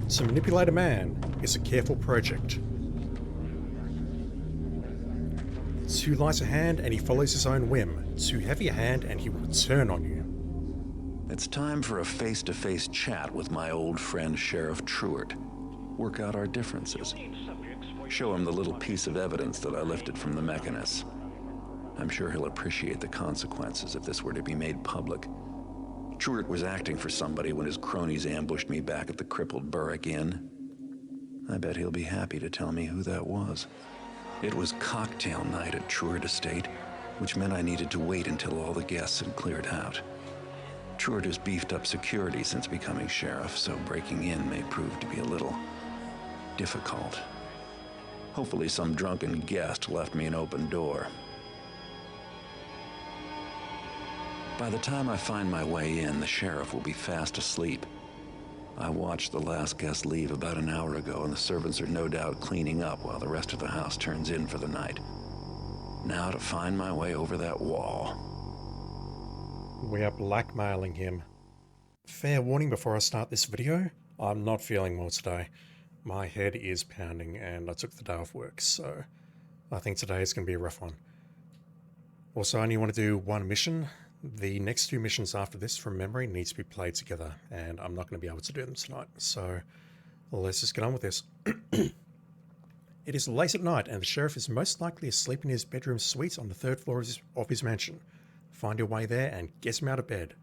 To manipulate a man is a careful project. Too light a hand and he follows his own whim. Too heavy a hand and he will turn on you. It's time for a face-to-face chat with my old friend Sheriff Truart. Work out our differences. Show him the little piece of evidence that I lifted from the Mechanist. I'm sure he'll appreciate the consequences if this were to be made public. Truart was acting for somebody when his cronies ambushed me back at the crippled Burrick Inn. I bet he'll be happy to tell me who that was. It was cocktail night at Truart Estate, which meant I needed to wait until all the guests had cleared out. Truart has beefed up security since becoming sheriff, so breaking in may prove to be a little difficult. Hopefully some drunken guest left me an open door. By the time I find my way in, the sheriff will be fast asleep. I watched the last guest leave about an hour ago, and the servants are no doubt cleaning up while the rest of the house turns in for the night. Now to find my way over that wall. We are blackmailing him. Fair warning before I start this video, I'm not feeling well today. My head is pounding and I took the day off work, so I think today is going to be a rough one. Also, I only want to do one mission. The next two missions after this, from memory, needs to be played together, and I'm not going to be able to do them tonight, so let's just get on with this. It is late at night, and the sheriff is most likely asleep in his bedroom suite on the third floor of his mansion. Find your way there and get him out of bed.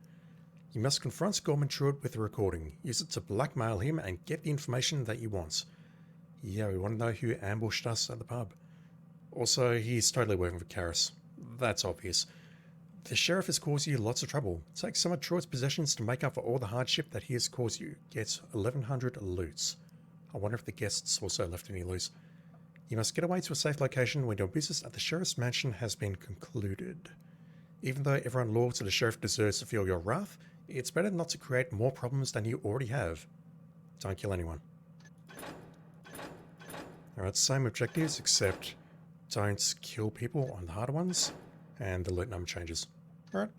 You must confront Gorman Truart with a recording. Use it to blackmail him and get the information that you want. Yeah, we want to know who ambushed us at the pub. Also, he's totally working for Karis. That's obvious. The sheriff has caused you lots of trouble. Take some of Truart's possessions to make up for all the hardship that he has caused you. Get 1,100 loots. I wonder if the guests also left any loot. You must get away to a safe location when your business at the sheriff's mansion has been concluded. Even though everyone loyal to the sheriff deserves to feel your wrath, it's better not to create more problems than you already have. Don't kill anyone. Alright, same objectives, except don't kill people on the harder ones, and the loot number changes. Alright.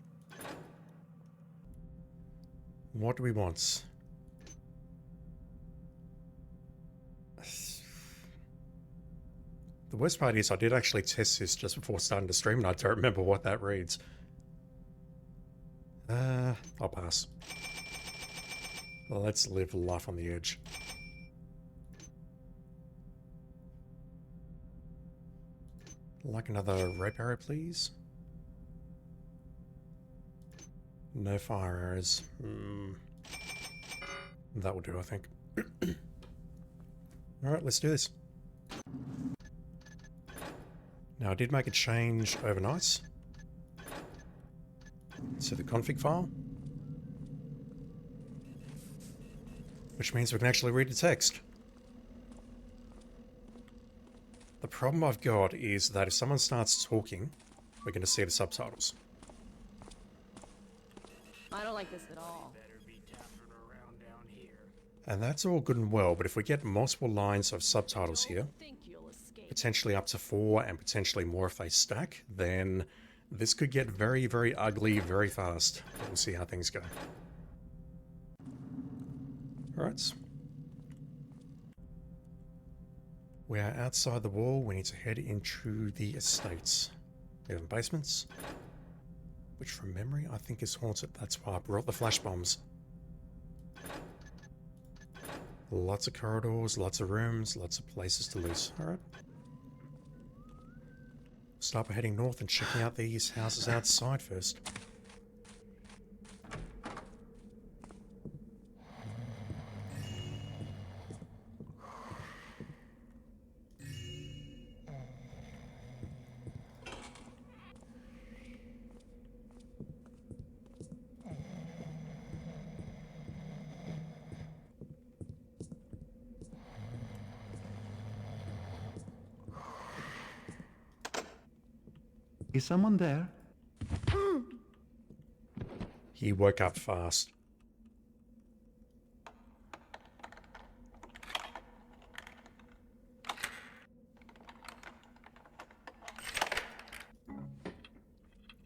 What do we want? The worst part is I did actually test this just before starting to stream, and I don't remember what that reads. I'll pass. Let's live life on the edge. Like another rope arrow, please. No fire arrows. That will do, I think. Alright, let's do this. Now, I did make a change overnight to the config file, which means we can actually read the text. The problem I've got is that if someone starts talking, we're going to see the subtitles. I don't like this at all. And that's all good and well, but if we get multiple lines of subtitles here, potentially up to 4 and potentially more if they stack, then this could get very, very ugly very fast. But we'll see how things go. Alright. We are outside the wall. We need to head into the estates. We have basements, which from memory I think is haunted. That's why I brought the flash bombs. Lots of corridors, lots of rooms, lots of places to loot. Alright. Start by heading north and checking out these houses outside first. Is someone there? He woke up fast.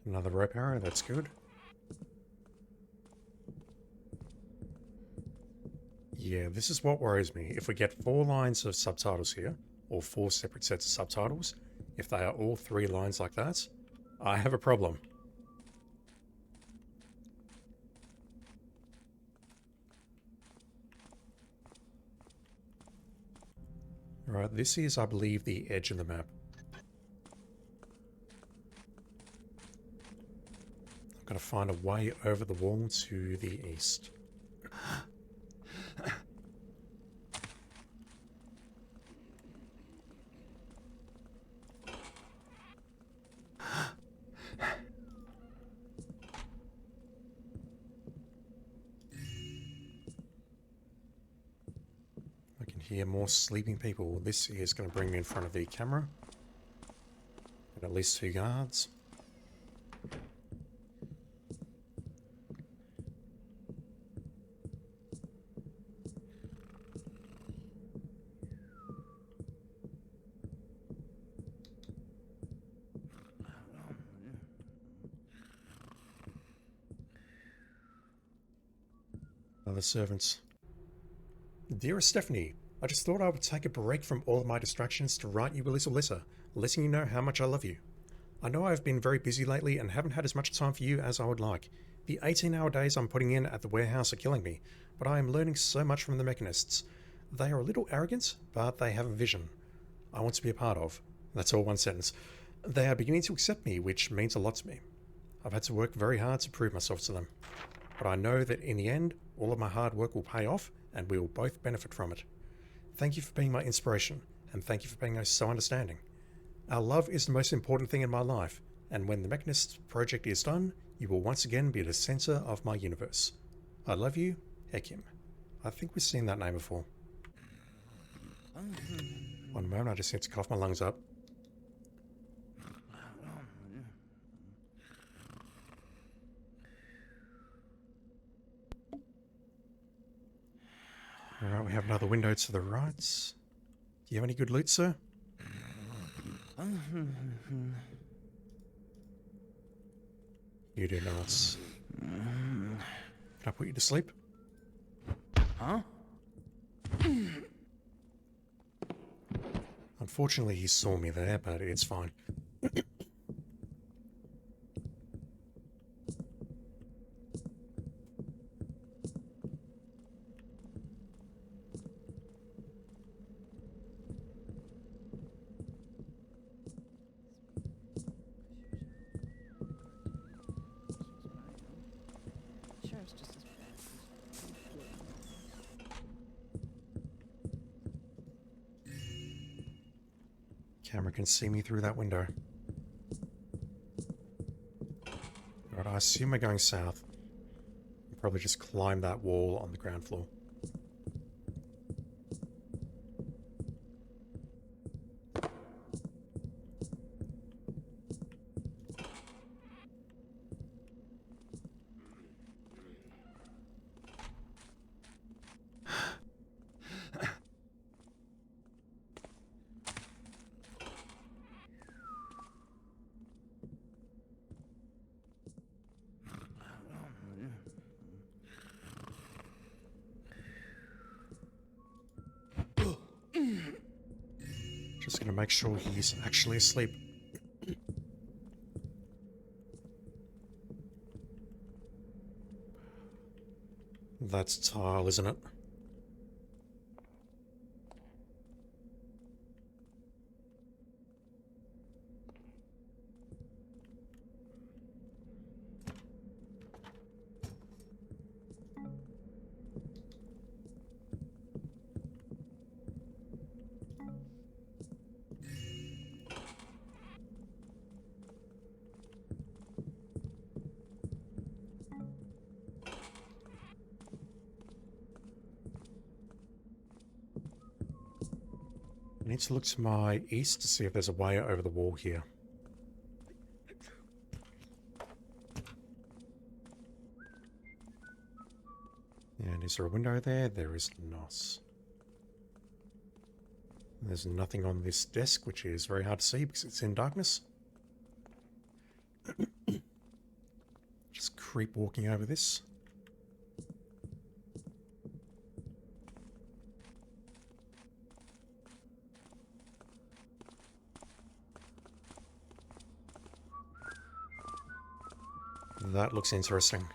Another rope arrow, that's good. Yeah, this is what worries me. If we get 4 lines of subtitles here, or 4 separate sets of subtitles, if they are all 3 lines like that, I have a problem. Alright, this is, I believe, the edge of the map. I've got to find a way over the wall to the east. I can hear more sleeping people. This is going to bring me in front of the camera. And at least 2 guards. Other servants. Dearest Stephanie, I just thought I would take a break from all of my distractions to write you a little letter, letting you know how much I love you. I know I've been very busy lately and haven't had as much time for you as I would like. The 18-hour days I'm putting in at the warehouse are killing me, but I am learning so much from the mechanists. They are a little arrogant, but they have a vision I want to be a part of. That's all one sentence. They are beginning to accept me, which means a lot to me. I've had to work very hard to prove myself to them. But I know that in the end, all of my hard work will pay off, and we will both benefit from it. Thank you for being my inspiration, and thank you for being so understanding. Our love is the most important thing in my life, and when the Mechanist project is done, you will once again be the center of my universe. I love you, Hekim. I think we've seen that name before. One moment, I just need to cough my lungs up. Alright, we have another window to the right. Do you have any good loot, sir? You do not. Can I put you to sleep? Huh? Unfortunately, he saw me there, but it's fine. Sure, it's just as bad. Camera can see me through that window. Alright, I assume we're going south. We'll probably just climb that wall on the ground floor. Just gonna make sure he's actually asleep. That's tile, isn't it? I need to look to my east to see if there's a way over the wall here. And is there a window there? There is not. There's nothing on this desk, which is very hard to see because it's in darkness. Just creep walking over this. That looks interesting.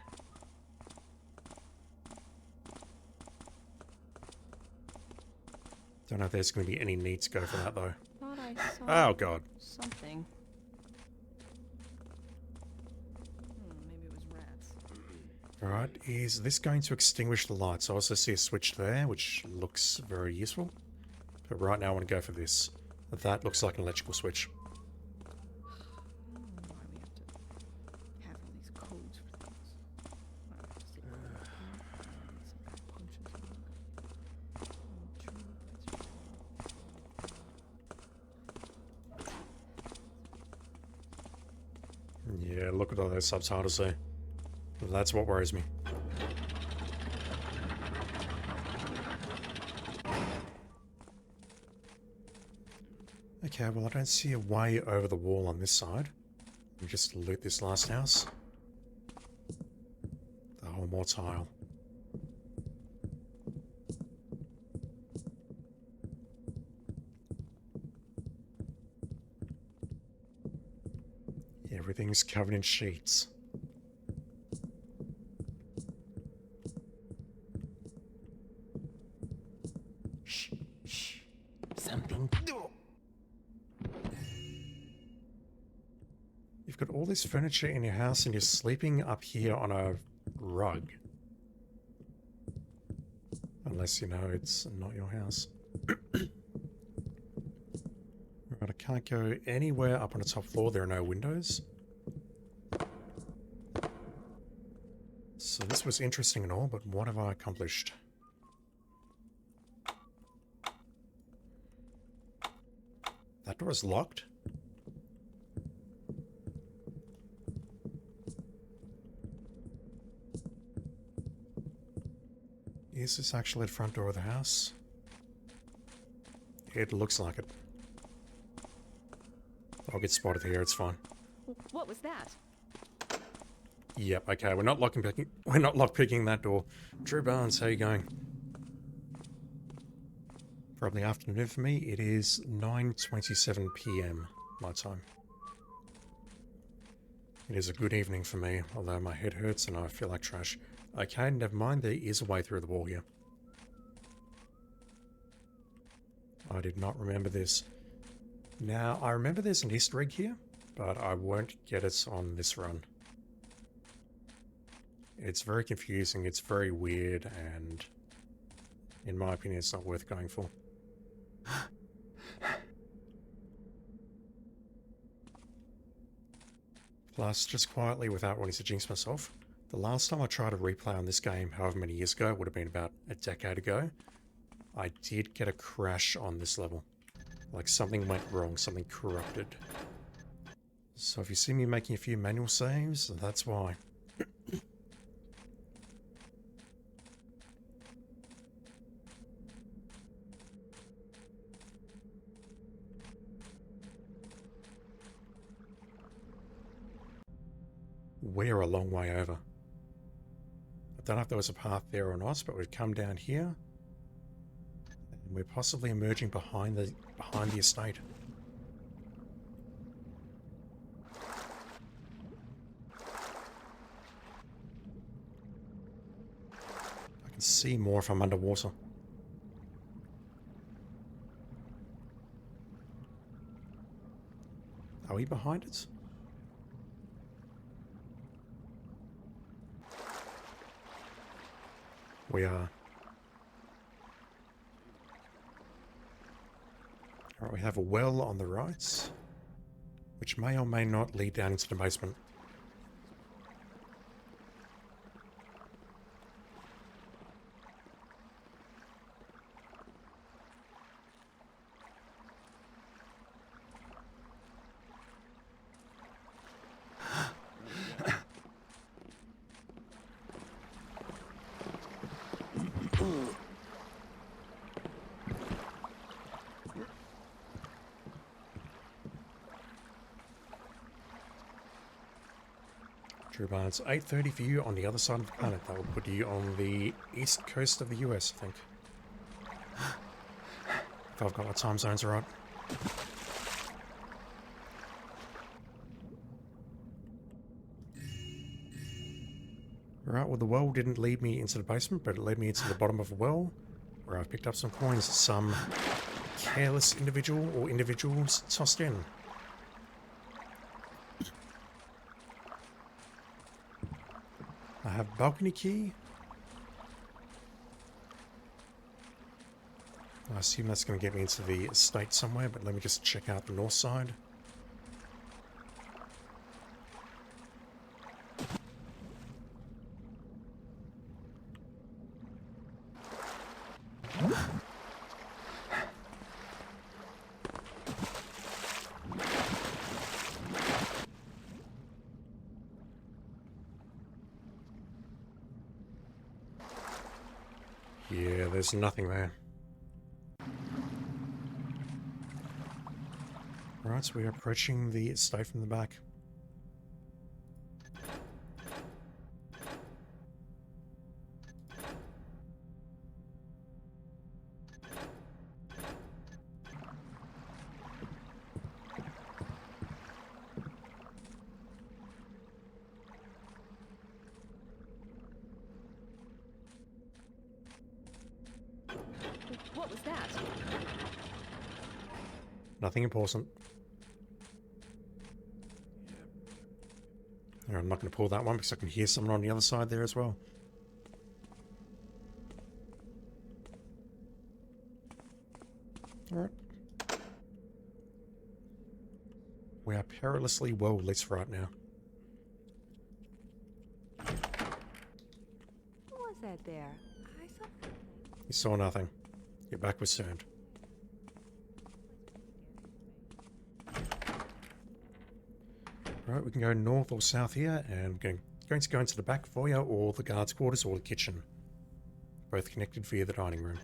Don't know if there's going to be any need to go for that though. Thought I saw Oh god. something. Maybe it was rats. Alright, is this going to extinguish the lights? I also see a switch there, which looks very useful. But right now I want to go for this. That looks like an electrical switch. I don't know why we have to have all these codes for things. I have to sit there and some guy punches me. True, that's right. Yeah, look at all those subtitles there. That's what worries me. Okay, well I don't see a way over the wall on this side. Let me just loot this last house. Oh, more tile. Everything's covered in sheets. Shh, shh. Something. You've got all this furniture in your house and you're sleeping up here on a rug. Unless you know it's not your house. Right, I can't go anywhere up on the top floor. There are no windows. So this was interesting and all, but what have I accomplished? That door is locked. Is this actually the front door of the house? It looks like it. I'll get spotted here, it's fine. What was that? Yep, okay, we're not lockpicking that door. Drew Barnes, how you going? Probably afternoon for me. It is 9:27 PM my time. It is a good evening for me, although my head hurts and I feel like trash. Okay, never mind, there is a way through the wall here. I did not remember this. Now, I remember there's an Easter egg here, but I won't get it on this run. It's very confusing, it's very weird, and in my opinion, it's not worth going for. Plus, just quietly, without wanting to jinx myself, the last time I tried a replay on this game, however many years ago, it would have been about a decade ago, I did get a crash on this level. Like something went wrong, something corrupted. So if you see me making a few manual saves, that's why. We're a long way over. I don't know if there was a path there or not, but we've come down here. And we're possibly emerging behind the estate. I can see more if I'm underwater. Are we behind it? We are. Alright, we have a well on the right, which may or may not lead down into the basement. Drew Barnes, 8:30 for you on the other side of the planet. That will put you on the east coast of the US, I think. If I've got my time zones right. Right, well the well didn't lead me into the basement, but it led me into the bottom of a well, where I've picked up some coins some careless individual or individuals tossed in. I have balcony key. I assume that's going to get me into the estate somewhere, but let me just check out the north side. Yeah, there's nothing there. Right, so we are approaching the estate from the back. What was that? Nothing important. Yeah, I'm not going to pull that one because I can hear someone on the other side there as well. Alright. We are perilously well lit right now. What was that there? I saw something. You saw nothing. Your back was turned. Right, we can go north or south here, and we're going to go into the back foyer or the guards' quarters or the kitchen. Both connected via the dining room.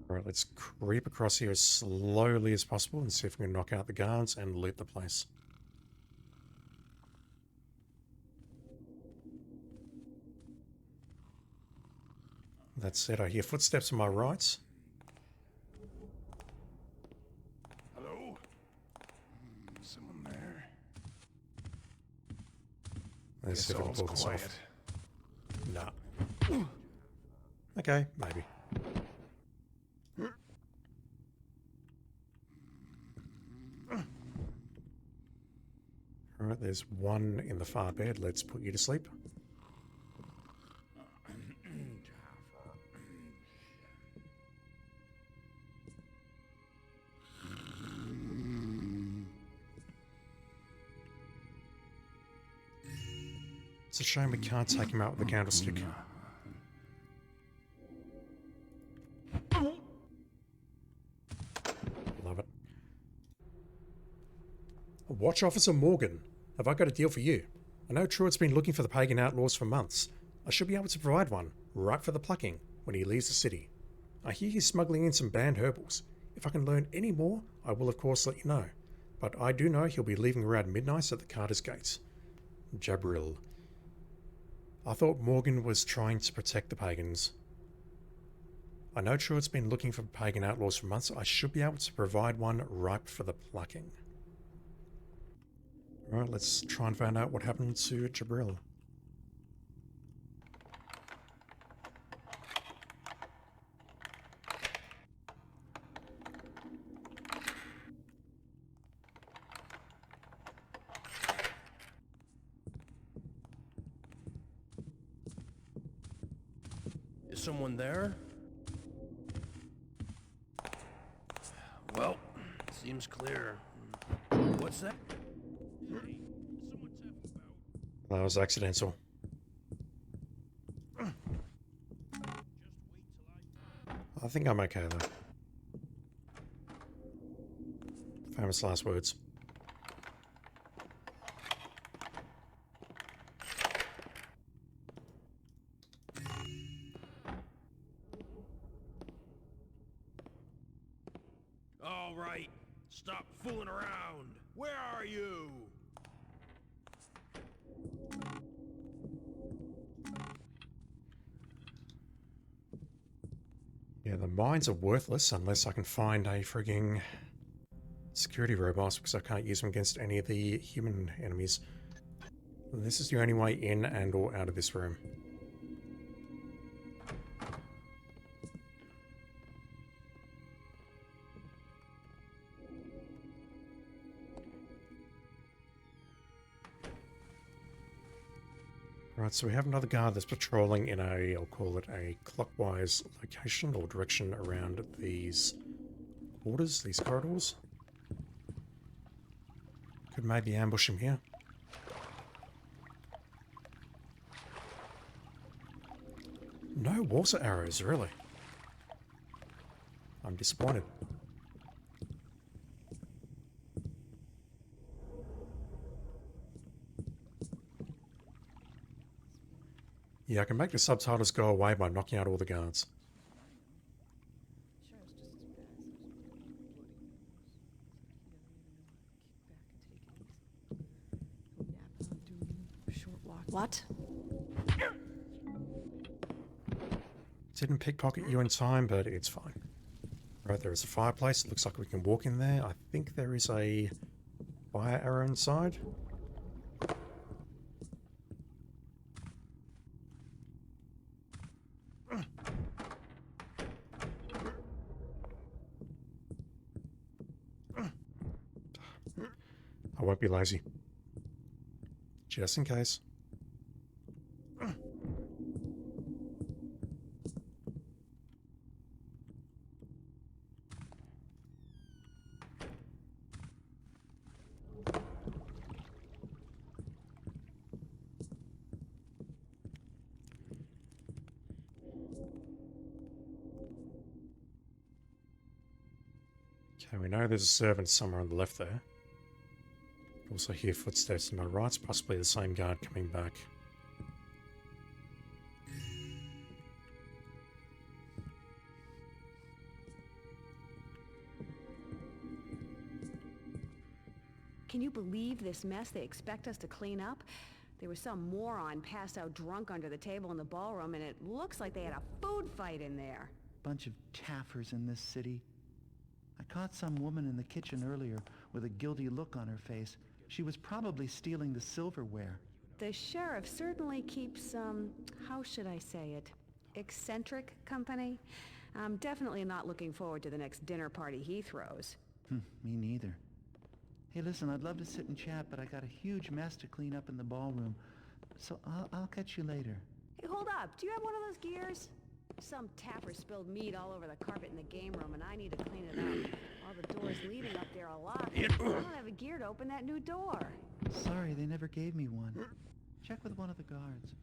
Alright, let's creep across here as slowly as possible and see if we can knock out the guards and loot the place. That said, I hear footsteps on my right. Hello? Someone there? Let's see if I can all's pull this quiet. off. Nah. Okay, maybe. Alright, there's one in the far bed. Let's put you to sleep. It's a shame we can't take him out with a candlestick. Love it. Watch Officer Morgan. Have I got a deal for you? I know Truett's been looking for the pagan outlaws for months. I should be able to provide one, right for the plucking, when he leaves the city. I hear he's smuggling in some banned herbals. If I can learn any more, I will of course let you know. But I do know he'll be leaving around midnight at the Carter's Gates. Jabril. I thought Morgan was trying to protect the pagans. I know Truett's been looking for pagan outlaws for months. I should be able to provide one ripe for the plucking. Alright, let's try and find out what happened to Jabril. Is someone there? Well, seems clear. What's that? That was accidental. I think I'm okay though. Famous last words. Stop fooling around! Where are you? Yeah, the mines are worthless unless I can find a frigging security robot, because I can't use them against any of the human enemies. This is the only way in and or out of this room. Right, so we have another guard that's patrolling in a, I'll call it a clockwise location or direction around these quarters, these corridors. Could maybe ambush him here. No water arrows, really. I'm disappointed. Yeah, I can make the subtitles go away by knocking out all the guards. Sheriff's just as bad as those bloody nose. It's like he doesn't even know how to kick back and take it easy. Go nap, do short walk. What? Didn't pickpocket you in time, but it's fine. Right, there is a fireplace. It looks like we can walk in there. I think there is a fire arrow inside. I won't be lazy. Just in case. Okay, we know there's a servant somewhere on the left there. Also hear footsteps to my right, possibly the same guard coming back. Can you believe this mess they expect us to clean up? There was some moron passed out drunk under the table in the ballroom, and it looks like they had a food fight in there. Bunch of taffers in this city. I caught some woman in the kitchen earlier with a guilty look on her face. She was probably stealing the silverware. The sheriff certainly keeps, how should I say it, eccentric company. I'm definitely not looking forward to the next dinner party he throws. Me neither. Hey, listen, I'd love to sit and chat, but I got a huge mess to clean up in the ballroom. So I'll catch you later. Hey, hold up. Do you have one of those gears? Some tapper spilled meat all over the carpet in the game room, and I need to clean it up. All the doors leading up there are locked. I don't have a gear to open that new door. Sorry, they never gave me one. Check with one of the guards.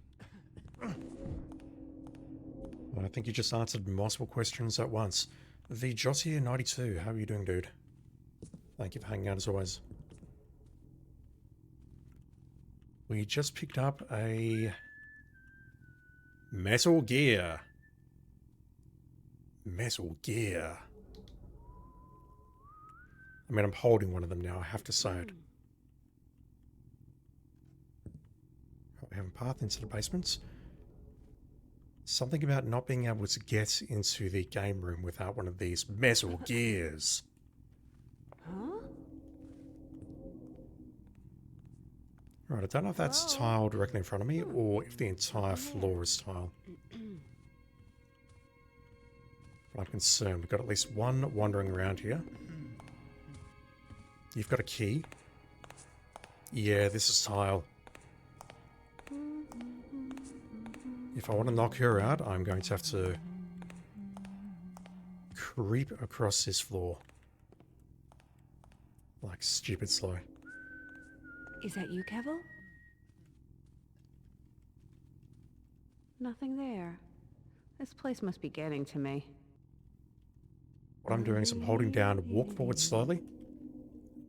I think you just answered multiple questions at once. The Jossier92, how are you doing, dude? Thank you for hanging out as always. We just picked up a Metal Gear. Metal Gear. I mean, I'm holding one of them now, I have to say it. We have a path into the basements. Something about not being able to get into the game room without one of these Metal Gears. Huh? Right, I don't know if that's tile directly in front of me or if the entire floor is tile. But I'm concerned. We've got at least one wandering around here. You've got a key. Yeah, this is tile. If I want to knock her out, I'm going to have to creep across this floor. Like stupid slow. Is that you, Kevel? Nothing there. This place must be getting to me. What I'm doing is I'm holding down walk forward slowly,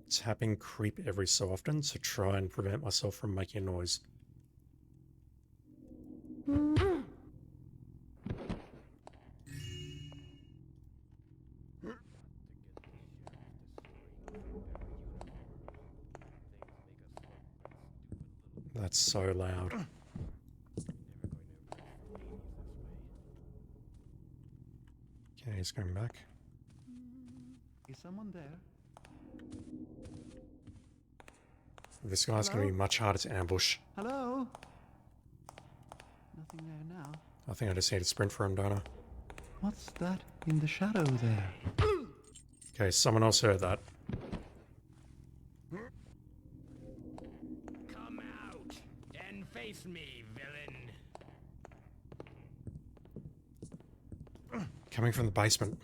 tapping creep every so often to try and prevent myself from making a noise. That's so loud. Okay, he's going back. Is someone there? This guy's going to be much harder to ambush. Hello? Nothing there now. I think I just need to sprint for him, don't I? What's that in the shadow there? Okay, someone else heard that. Come out and face me, villain. Coming from the basement.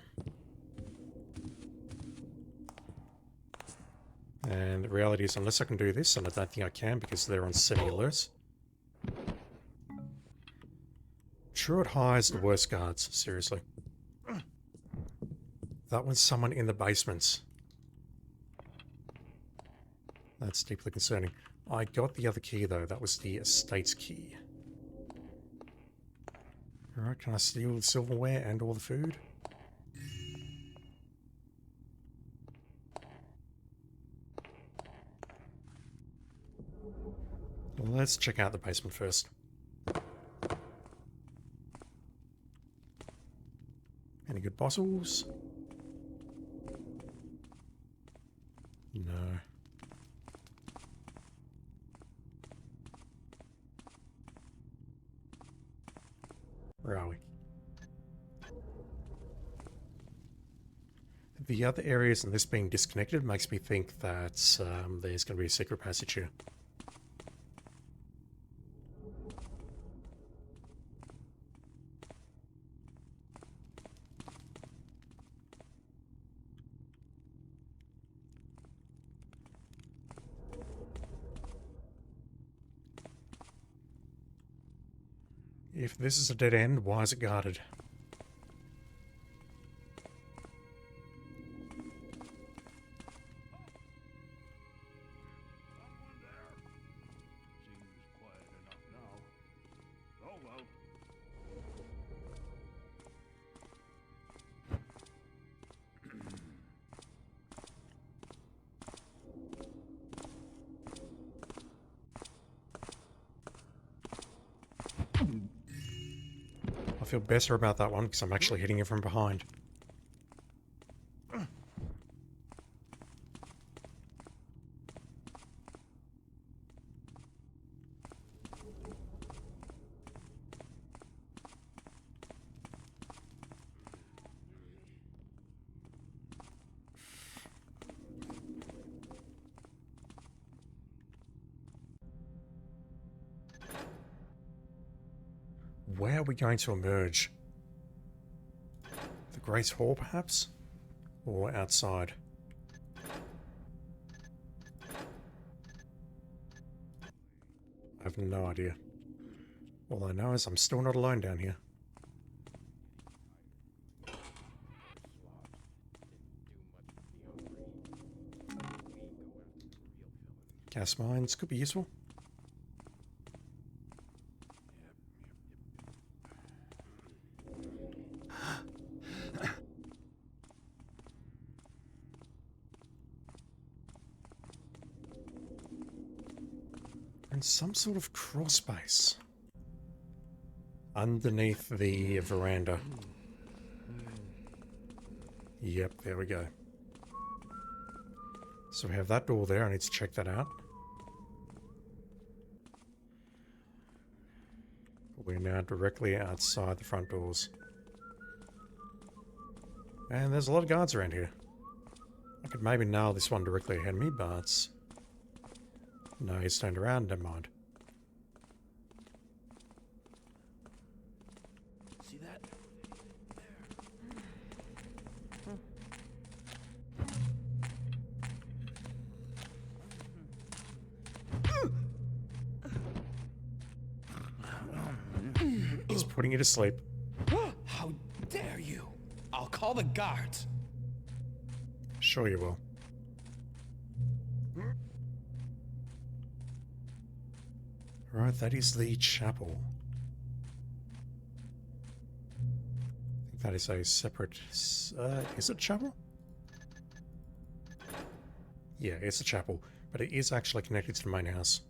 And the reality is, unless I can do this, and I don't think I can because they're on semi-alert. Truett hires the worst guards, seriously. That was someone in the basement. That's deeply concerning. I got the other key though, that was the estate's key. Alright, can I steal the silverware and all the food? Let's check out the basement first. Any good bottles? No. Where are we? The other areas and this being disconnected makes me think that there's going to be a secret passage here. If this is a dead end, why is it guarded? I feel better about that one because I'm actually hitting it from behind. Where are we going to emerge? The Great Hall, perhaps? Or outside? I have no idea. All I know is I'm still not alone down here. Gas mines could be useful. And some sort of crawl space underneath the veranda. Yep, there we go. So we have that door there. I need to check that out. We're now directly outside the front doors. And there's a lot of guards around here. I could maybe nail this one directly ahead of me, but... no, he's turned around, never mind. See that? He's putting you to sleep. How dare you? I'll call the guards. Sure you will. Right, that is the chapel. I think that is a separate... is it a chapel? Yeah, it's a chapel, but it is actually connected to the main house.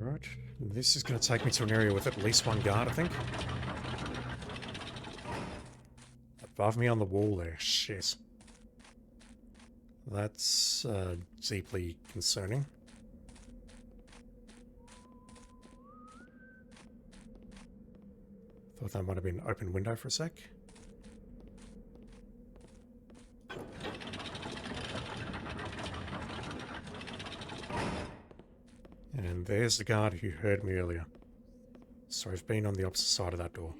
Alright, this is going to take me to an area with at least one guard, I think. Above me on the wall there, shit. That's deeply concerning. Thought that might have been an open window for a sec. And there's the guard who heard me earlier. So I've been on the opposite side of that door.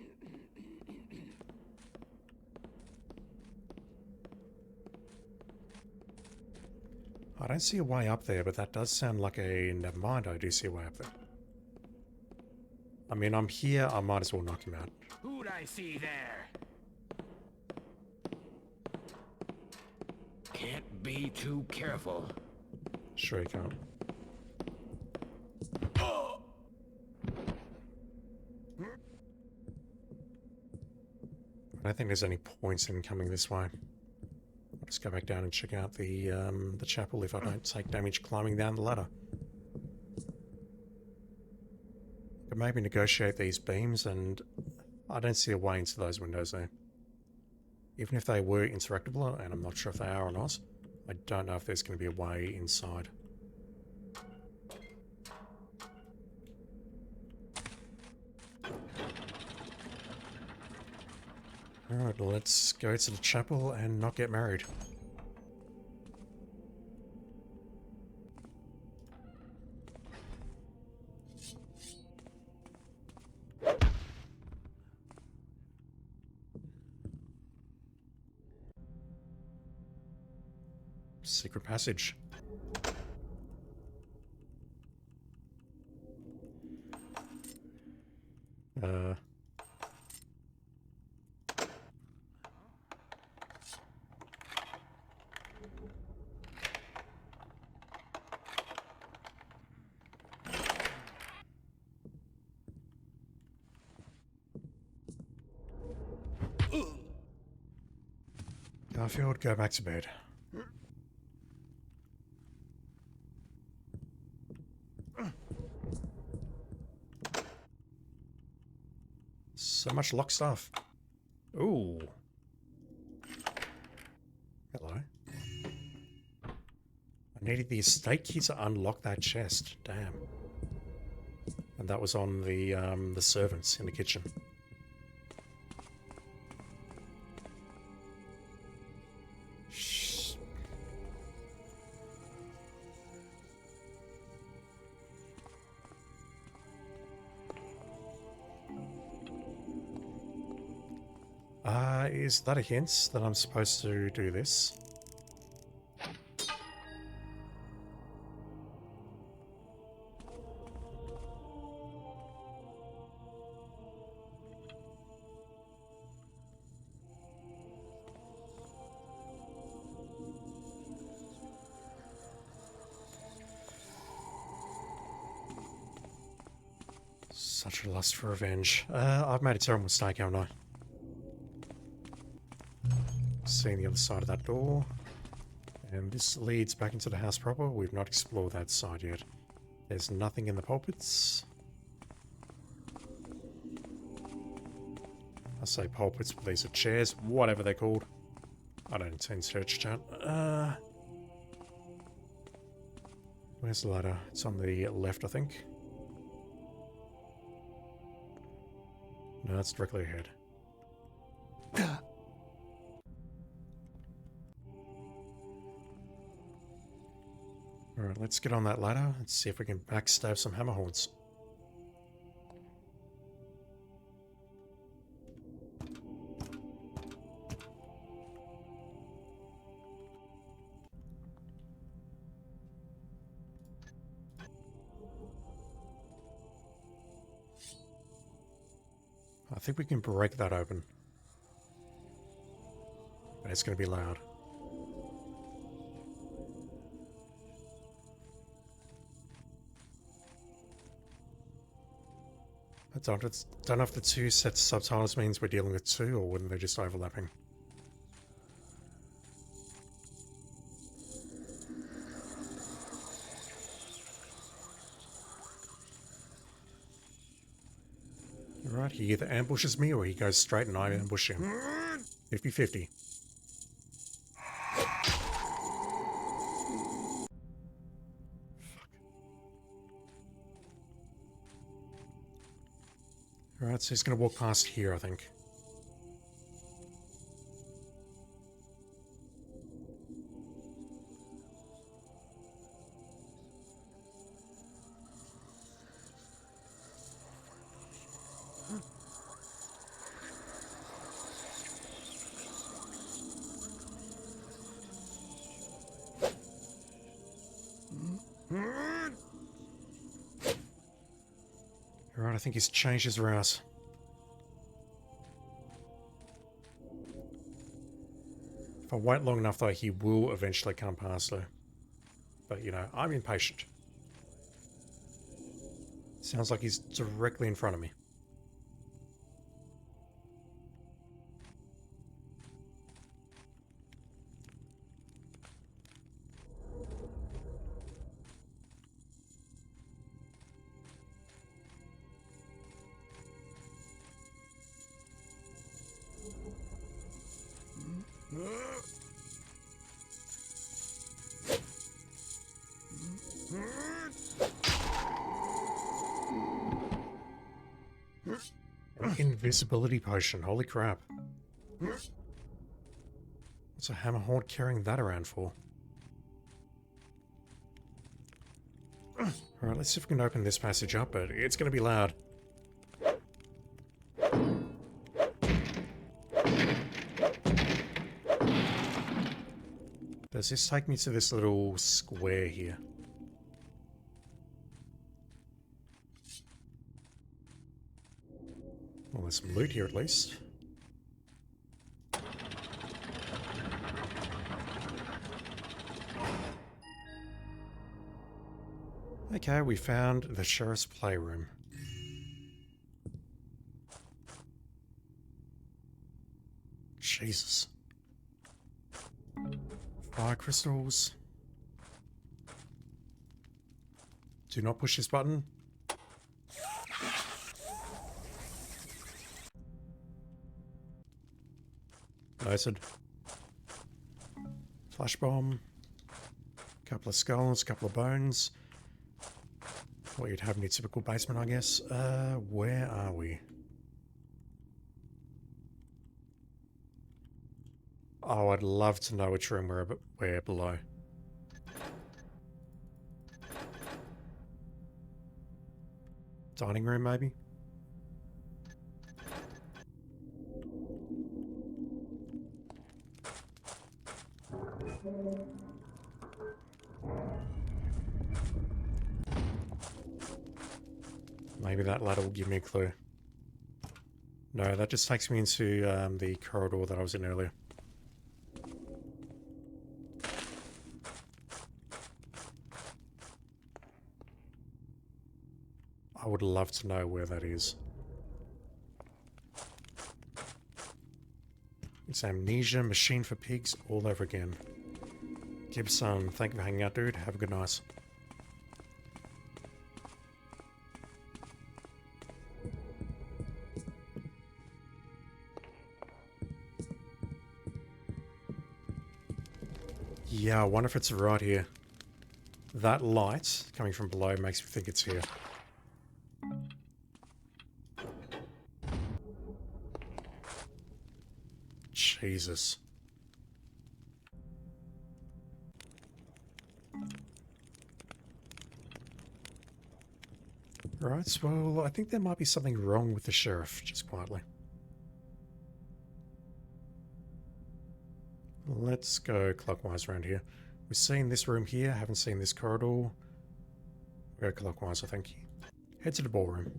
I don't see a way up there, but that does sound like a... Never mind, I do see a way up there. I mean, I'm here, I might as well knock him out. Who'd I see there? Can't be too careful. Sure you can't. I don't think there's any points in coming this way. I'll just go back down and check out the chapel if I don't take damage climbing down the ladder. I could maybe negotiate these beams, and I don't see a way into those windows there. Even if they were interactable, and I'm not sure if they are or not, I don't know if there's going to be a way inside. Alright, let's go to the chapel and not get married. Secret passage. Garfield, go back to bed. So much locked stuff. Ooh. Hello. I needed the estate key to unlock that chest. Damn. And that was on the servants in the kitchen. Shh. Is that a hint that I'm supposed to do this? Such a lust for revenge. I've made a terrible mistake, haven't I? Seeing the other side of that door. And this leads back into the house proper. We've not explored that side yet. There's nothing in the pulpits. I say pulpits, but these are chairs, whatever they're called. I don't intend church chat. Where's the ladder? It's on the left, I think. No, it's directly ahead. Alright, let's get on that ladder and see if we can backstab some hammerhorns. I think we can break that open. But it's going to be loud. I don't know if the two sets of subtitles means we're dealing with two, or wouldn't they just overlapping? Alright, he either ambushes me or he goes straight and I ambush him. 50-50. Alright, so he's gonna walk past here, I think. Alright, I think he's changed his route. If I wait long enough though, he will eventually come past though. But you know, I'm impatient. Sounds like he's directly in front of me. An invisibility potion, holy crap. What's a hammer horde carrying that around for? Alright, let's see if we can open this passage up, but it's gonna be loud. Does this take me to this little square here? Well, there's some loot here at least. Okay, we found the sheriff's playroom. Jesus. Fire crystals. Do not push this button. Noted. Flash bomb. Couple of skulls, couple of bones. What you'd have in your typical basement, I guess. Where are we? Oh, I'd love to know which room we're below. Dining room, maybe? Maybe that ladder will give me a clue. No, that just takes me into the corridor that I was in earlier. I would love to know where that is. It's amnesia, machine for pigs, all over again. Gibson, thank you for hanging out, dude. Have a good night. Yeah, I wonder if it's right here. That light coming from below makes me think it's here. Jesus. Right, well, I think there might be something wrong with the sheriff, just quietly. Let's go clockwise around here. We've seen this room here, haven't seen this corridor. We'll go clockwise, I think. Head to the ballroom.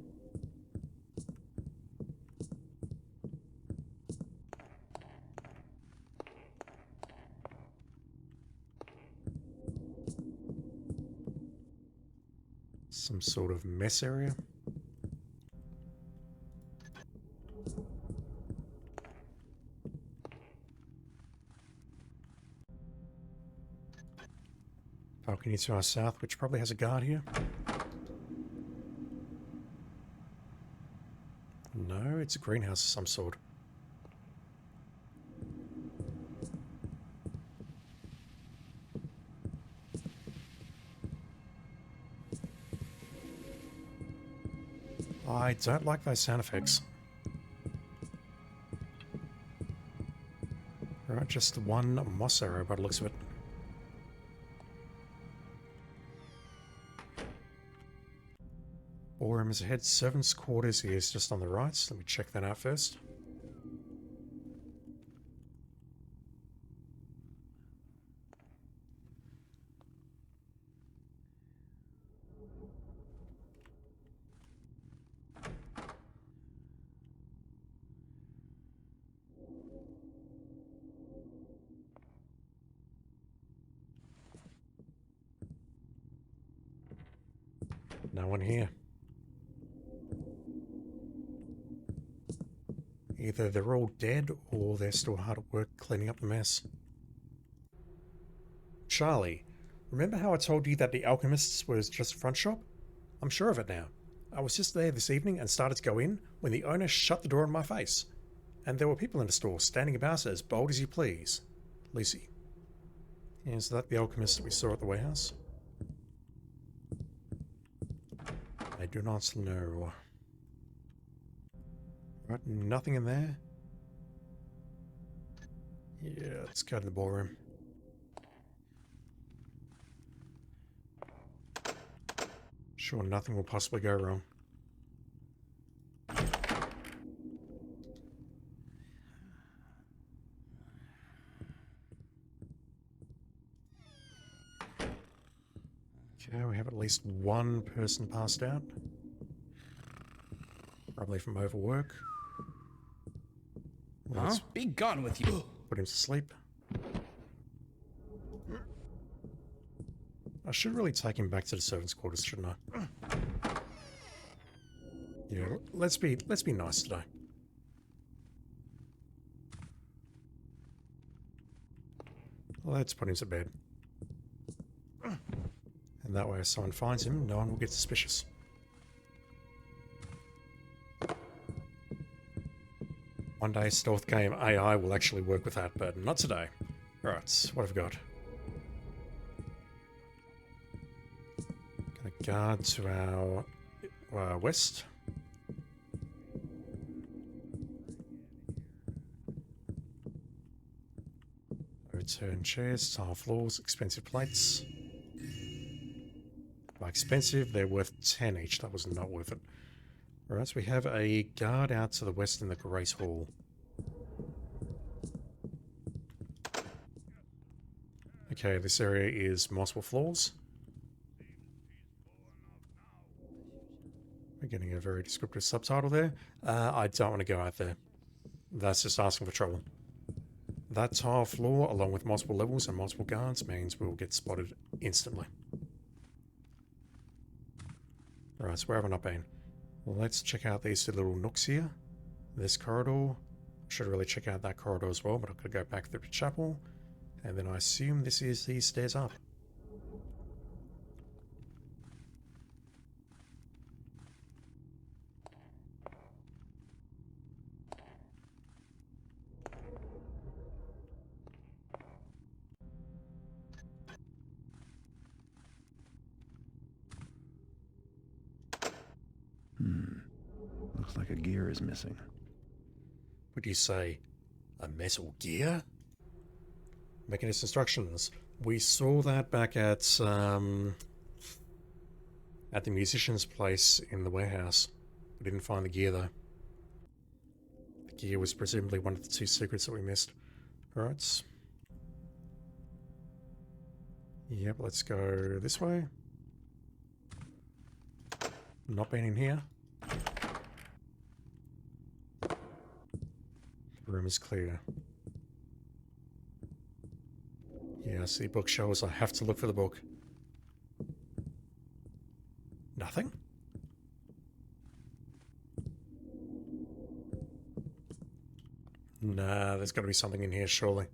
Some sort of mess area. Balcony to our south, which probably has a guard here. No, it's a greenhouse of some sort. I don't like those sound effects. Right, just one moss arrow by the looks of it. Ballroom is ahead. Servants' quarters is just on the right. So let me check that out first. No one here. Either they're all dead or they're still hard at work cleaning up the mess. Charlie, remember how I told you that the Alchemist's was just a front shop? I'm sure of it now. I was just there this evening and started to go in when the owner shut the door in my face. And there were people in the store standing about as bold as you please. Lucy. Is that the Alchemist that we saw at the warehouse? I do not know. Right, nothing in there. Yeah, let's go to the ballroom. Sure, nothing will possibly go wrong. Okay, we have at least one person passed out. Probably from overwork. Let's Be gone with you. put him to sleep. I should really take him back to the servants' quarters, shouldn't I? Yeah, let's be nice today. Let's put him to bed. And that way if someone finds him, no one will get suspicious. One day stealth game AI will actually work with that, but not today. Right, what have we got? Gonna guard to our west. Overturned chairs, tile floors, expensive plates. By expensive, they're worth 10 each. That was not worth it. Alright, so we have a guard out to the west in the Great Hall. Okay, this area is multiple floors. We're getting a very descriptive subtitle there. I don't want to go out there. That's just asking for trouble. That tile floor, along with multiple levels and multiple guards, means we'll get spotted instantly. Right, so where have I not been? Well, let's check out these two little nooks here. This corridor. Should really check out that corridor as well, but I've got to go back through the chapel. And then I assume this is the stairs up. Looks like a gear is missing. Would you say a metal gear? Mechanist instructions. We saw that back at the musician's place in the warehouse. We didn't find the gear though. The gear was presumably one of the two secrets that we missed. Alright. Yep, let's go this way. Not been in here. The room is clear. Yeah, I see bookshelves. I have to look for the book. Nothing? Nah, there's got to be something in here, surely.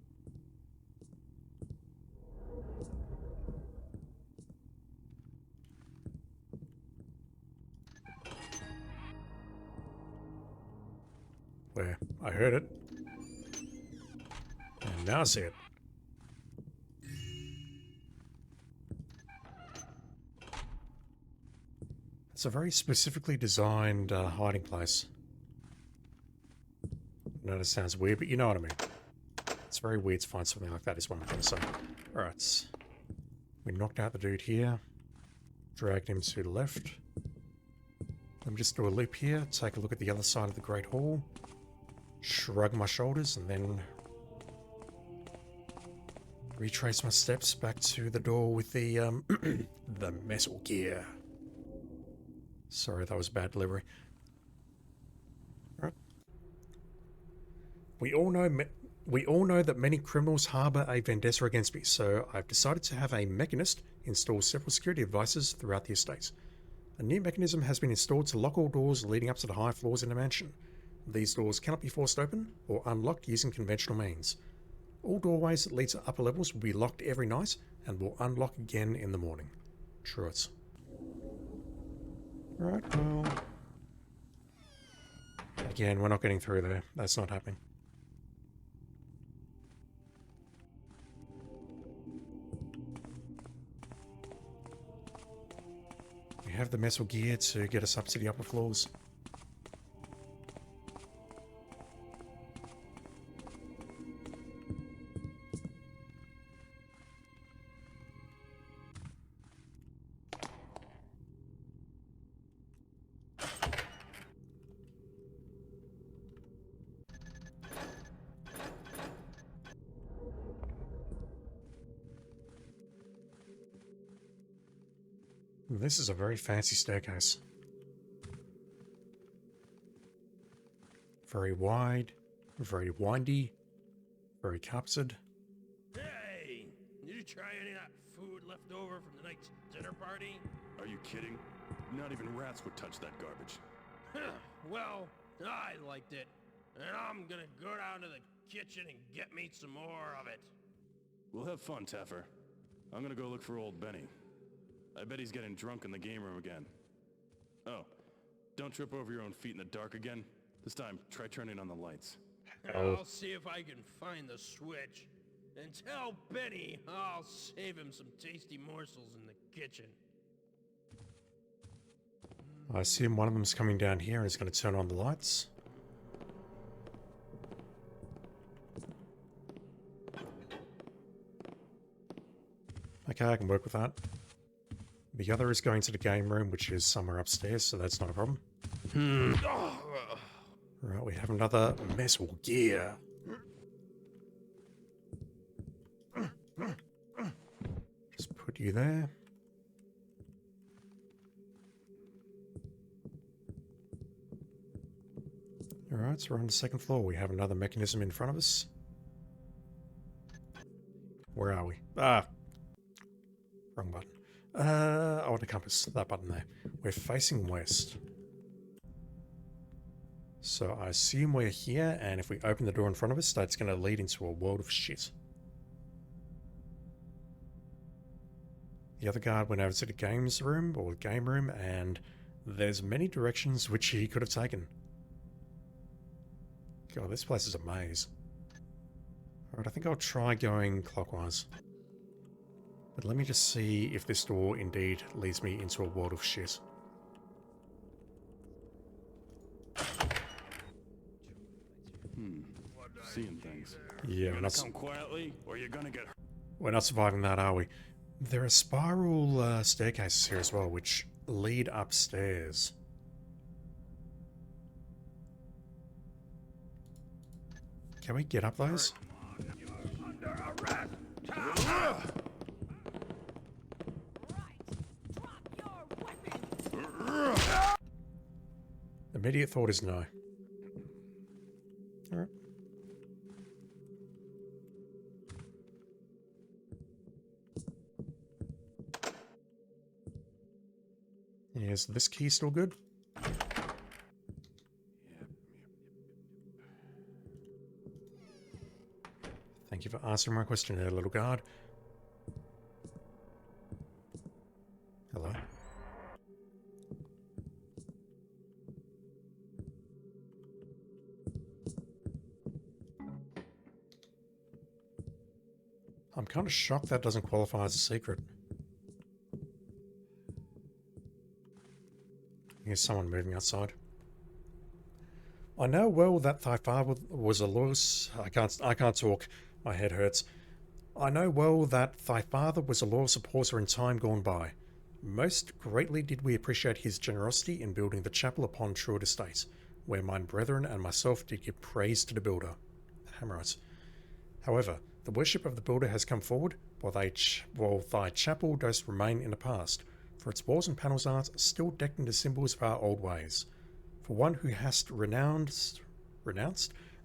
where I heard it. And now I see it. It's a very specifically designed hiding place. I know it sounds weird, but you know what I mean. It's very weird to find something like that is what I'm trying to say. Alright. We knocked out the dude here. Dragged him to the left. Let me just do a loop here. Take a look at the other side of the Great Hall. Shrug my shoulders and then retrace my steps back to the door with the the Metal Gear. Sorry, that was bad delivery. Right. We all know that many criminals harbour a vendetta against me, so I've decided to have a mechanist install several security devices throughout the estate. A new mechanism has been installed to lock all doors leading up to the high floors in the mansion. These doors cannot be forced open or unlocked using conventional means. All doorways that lead to upper levels will be locked every night and will unlock again in the morning. Truth. Right, well... Again, we're not getting through there. That's not happening. We have the Metal Gear to get us up to the upper floors. This is a very fancy staircase. Very wide, very windy, very carpeted. Hey! Did you try any of that food left over from the night's dinner party? Are you kidding? Not even rats would touch that garbage. Well, I liked it. And I'm gonna go down to the kitchen and get me some more of it. We'll have fun, Taffer. I'm gonna go look for old Benny. I bet he's getting drunk in the game room again. Oh, don't trip over your own feet in the dark again. This time, try turning on the lights. I'll see if I can find the switch. And tell Benny I'll save him some tasty morsels in the kitchen. I assume one of them's coming down here and is going to turn on the lights. Okay, I can work with that. The other is going to the game room, which is somewhere upstairs, so that's not a problem. Right, we have another Metal Gear. Just put you there. Alright, so we're on the second floor. We have another mechanism in front of us. Where are we? Ah! Wrong button. I want a compass. That button there. We're facing west. So I assume we're here, and if we open the door in front of us, that's going to lead into a world of shit. The other guard went over to the games room, or game room, and there's many directions which he could have taken. God, this place is a maze. Alright, I think I'll try going clockwise. But let me just see if this door indeed leads me into a world of shit. Seeing things. Yeah, Come quietly, or you're gonna get hurt. we're not surviving that, are we? There are spiral staircases here as well, which lead upstairs. Can we get up those? Immediate thought is no. Alright. Is this key still good? Thank you for answering my question there, little guard. Hello? I'm kind of shocked that doesn't qualify as a secret. Here's someone moving outside. I know well that thy father was a loyal... I can't talk. My head hurts. I know well that thy father was a loyal supporter in time gone by. Most greatly did we appreciate his generosity in building the chapel upon Truett Estate, where mine brethren and myself did give praise to the builder. Hamrites. However, the worship of the builder has come forward, while thy chapel does remain in the past, for its walls and panels are still decked into symbols of our old ways. For one who hast renounced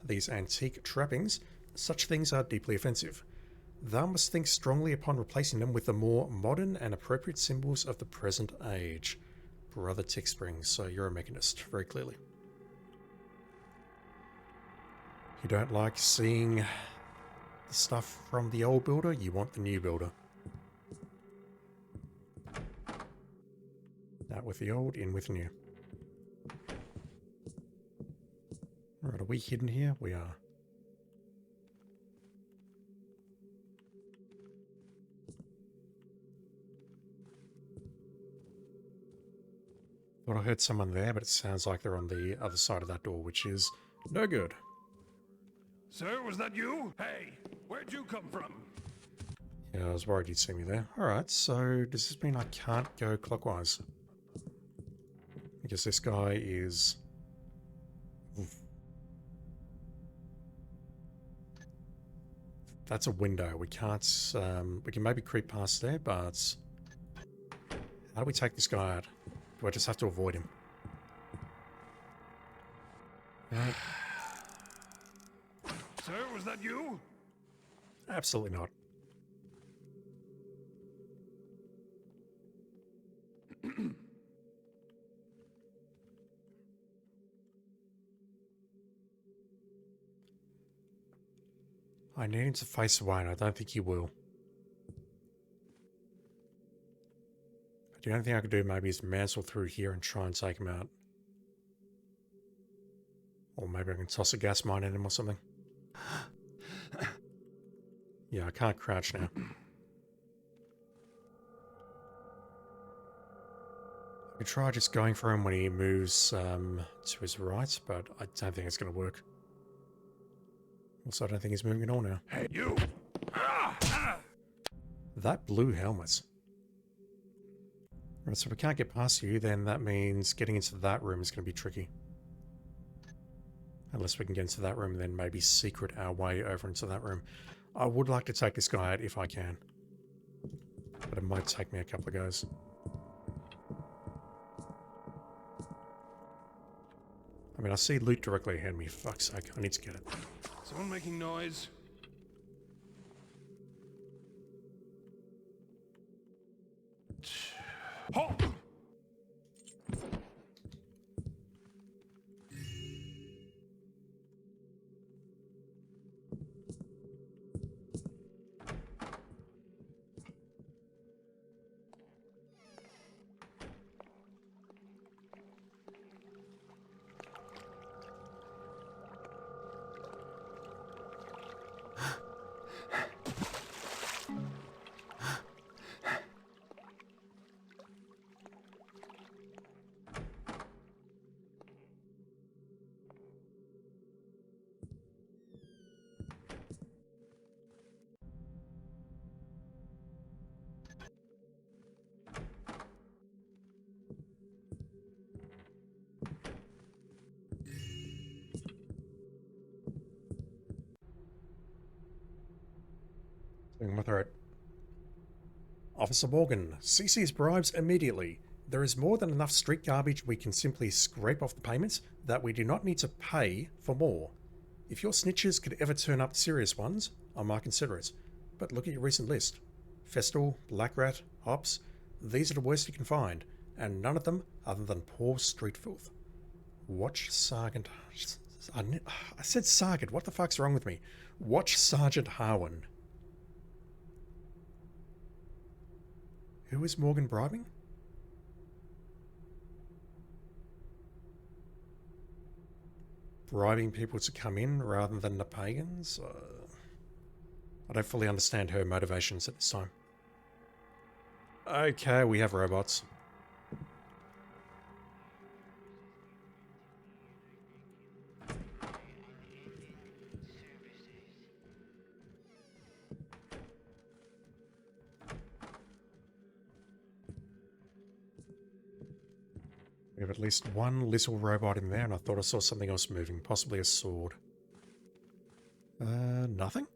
these antique trappings, such things are deeply offensive. Thou must think strongly upon replacing them with the more modern and appropriate symbols of the present age. Brother Tick Springs, so you're a mechanist, very clearly. You don't like seeing the stuff from the old builder, you want the new builder. Out with the old, in with new. Alright, are we hidden here? We are. Thought I heard someone there, but it sounds like they're on the other side of that door, which is no good. Sir, was that you? Hey, where'd you come from? Yeah, I was worried you'd see me there. Alright, so does this mean I can't go clockwise? Because this guy is... Oof. That's a window. We can't... we can maybe creep past there, but... How do we take this guy out? Do I just have to avoid him? Right. Sir, was that you? Absolutely not. I need him to face away, and I don't think he will. But the only thing I could do maybe is mantle through here and try and take him out. Or maybe I can toss a gas mine at him or something. Yeah, I can't crouch now. I could try just going for him when he moves to his right, but I don't think it's going to work. Also, I don't think he's moving at all now. Hey, you! That blue helmet. Right, so if we can't get past you, then that means getting into that room is going to be tricky. Unless we can get into that room and then maybe secret our way over into that room. I would like to take this guy out if I can. But it might take me a couple of goes. I mean, I see loot directly ahead of me. For fuck's sake, I need to get it. Someone making noise? Halt! Clearing my throat. Officer Morgan, cease his bribes immediately. There is more than enough street garbage we can simply scrape off the payments that we do not need to pay for more. If your snitches could ever turn up serious ones, I might consider it. But look at your recent list. Festal, Black Rat, Hops, these are the worst you can find, and none of them other than poor street filth. Watch Sergeant... I said Sergeant, what the fuck's wrong with me? Watch Sergeant Harwin. Who is Morgan bribing? Bribing people to come in rather than the pagans? I don't fully understand her motivations at this time. Okay, we have robots. We have at least one little robot in there, and I thought I saw something else moving, possibly a sword. Nothing?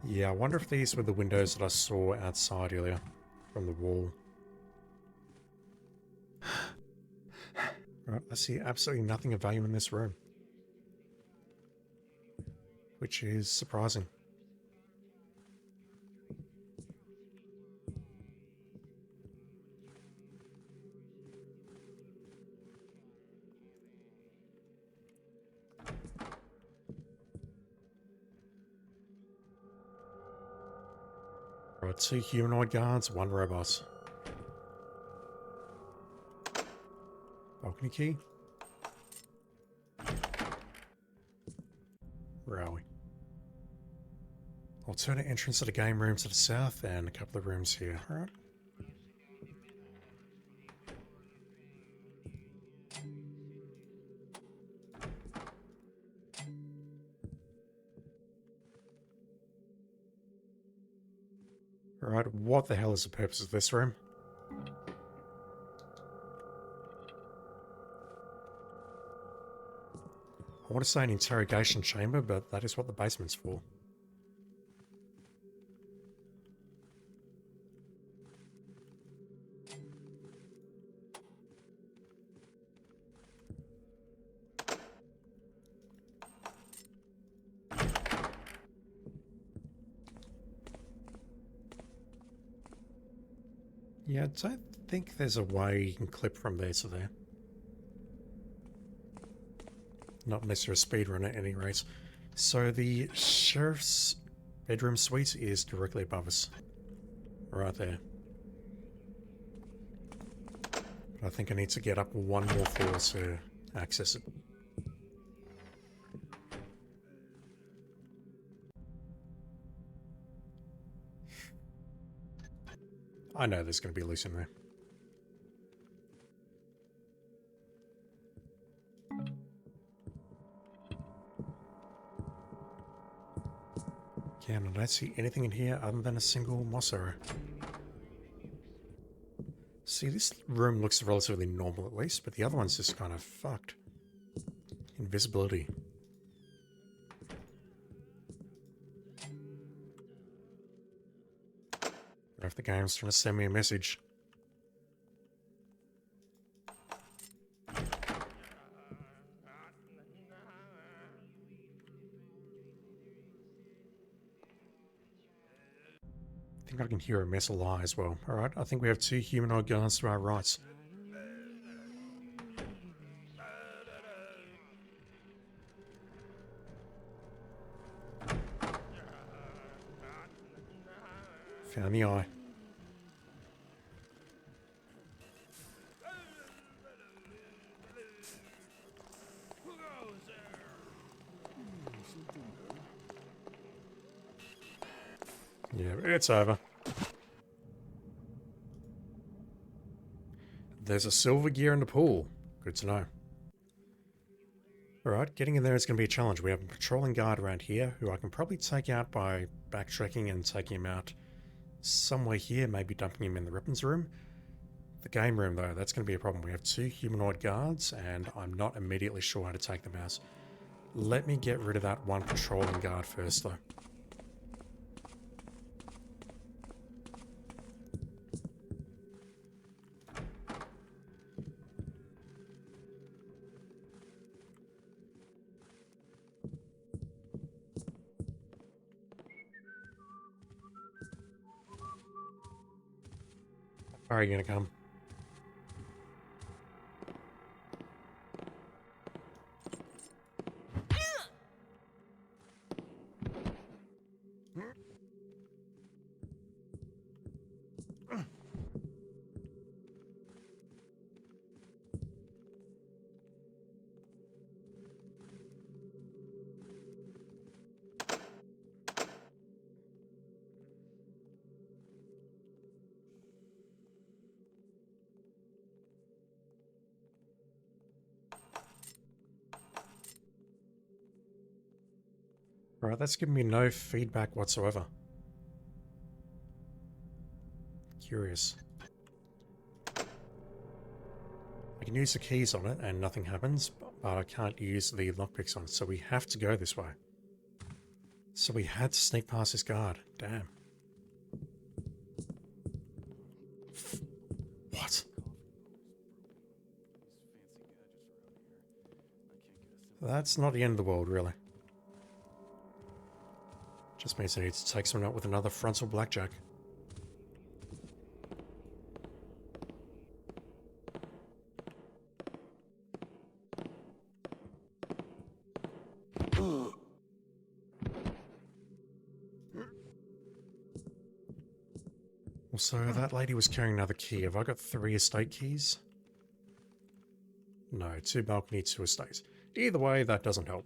Yeah, I wonder if these were the windows that I saw outside earlier from the wall. Right, I see absolutely nothing of value in this room, which is surprising. Right, 2 humanoid guards, 1 robot. Balcony key? Where are we? Alternate entrance to the game room to the south and a couple of rooms here. Alright. Alright, what the hell is the purpose of this room? I want to say an interrogation chamber, but that is what the basement's for. Yeah, I don't think there's a way you can clip from there to there. Not unless you're a speedrunner at any rate. So the sheriff's bedroom suite is directly above us. Right there. But I think I need to get up 1 more floor to access it. I know there's going to be loose in there. Yeah, I don't see anything in here other than a single moss arrow. See, this room looks relatively normal at least, but the other one's just kind of fucked. Invisibility. Or if the game's trying to send me a message. I think I can hear a mess lie as well. Alright, I think we have 2 humanoid guards to our rights. Found the eye. Yeah, it's over. There's a silver gear in the pool. Good to know. Alright, getting in there is going to be a challenge. We have a patrolling guard around here who I can probably take out by backtracking and taking him out somewhere here, maybe dumping him in the weapons room. The game room, though, that's going to be a problem. We have 2 humanoid guards, and I'm not immediately sure how to take them out. Let me get rid of that 1 patrolling guard first, though. Are you going to come? Right, that's giving me no feedback whatsoever. Curious. I can use the keys on it and nothing happens, but I can't use the lockpicks on it, so we have to go this way. So we had to sneak past this guard. Damn. What? That's not the end of the world, really. Just means I need to take someone out with another frontal blackjack. Also, that lady was carrying another key. Have I got 3 estate keys? No, 2 balcony, 2 estates. Either way, that doesn't help.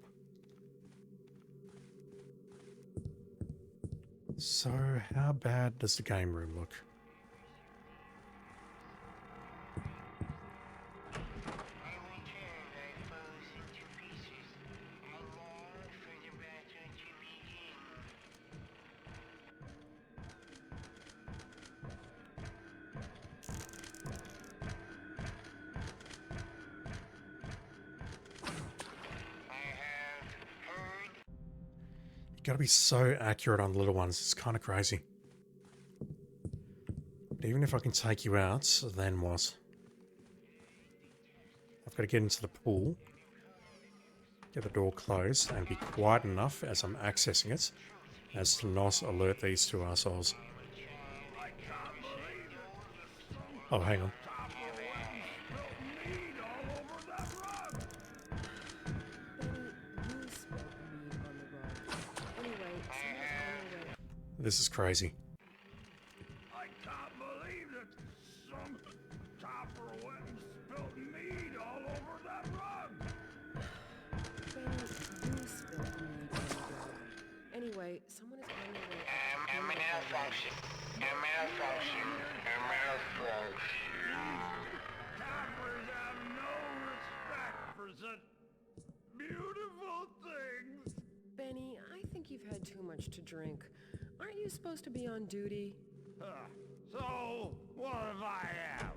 So, how bad does the game room look? You gotta be so accurate on little ones, it's kind of crazy. But even if I can take you out, then what? I've got to get into the pool, get the door closed, and be quiet enough as I'm accessing it as to not alert these 2 assholes. Oh, hang on. This is crazy. I can't believe that some topper went and spilled mead all over that rug. Benny, you spilled mead on the rug. Anyway, someone is on their way out. A malfunction. A malfunction. A malfunction. Toppers have no respect for such beautiful things. Benny, I think you've had too much to drink. Aren't you supposed to be on duty? So, what if I am?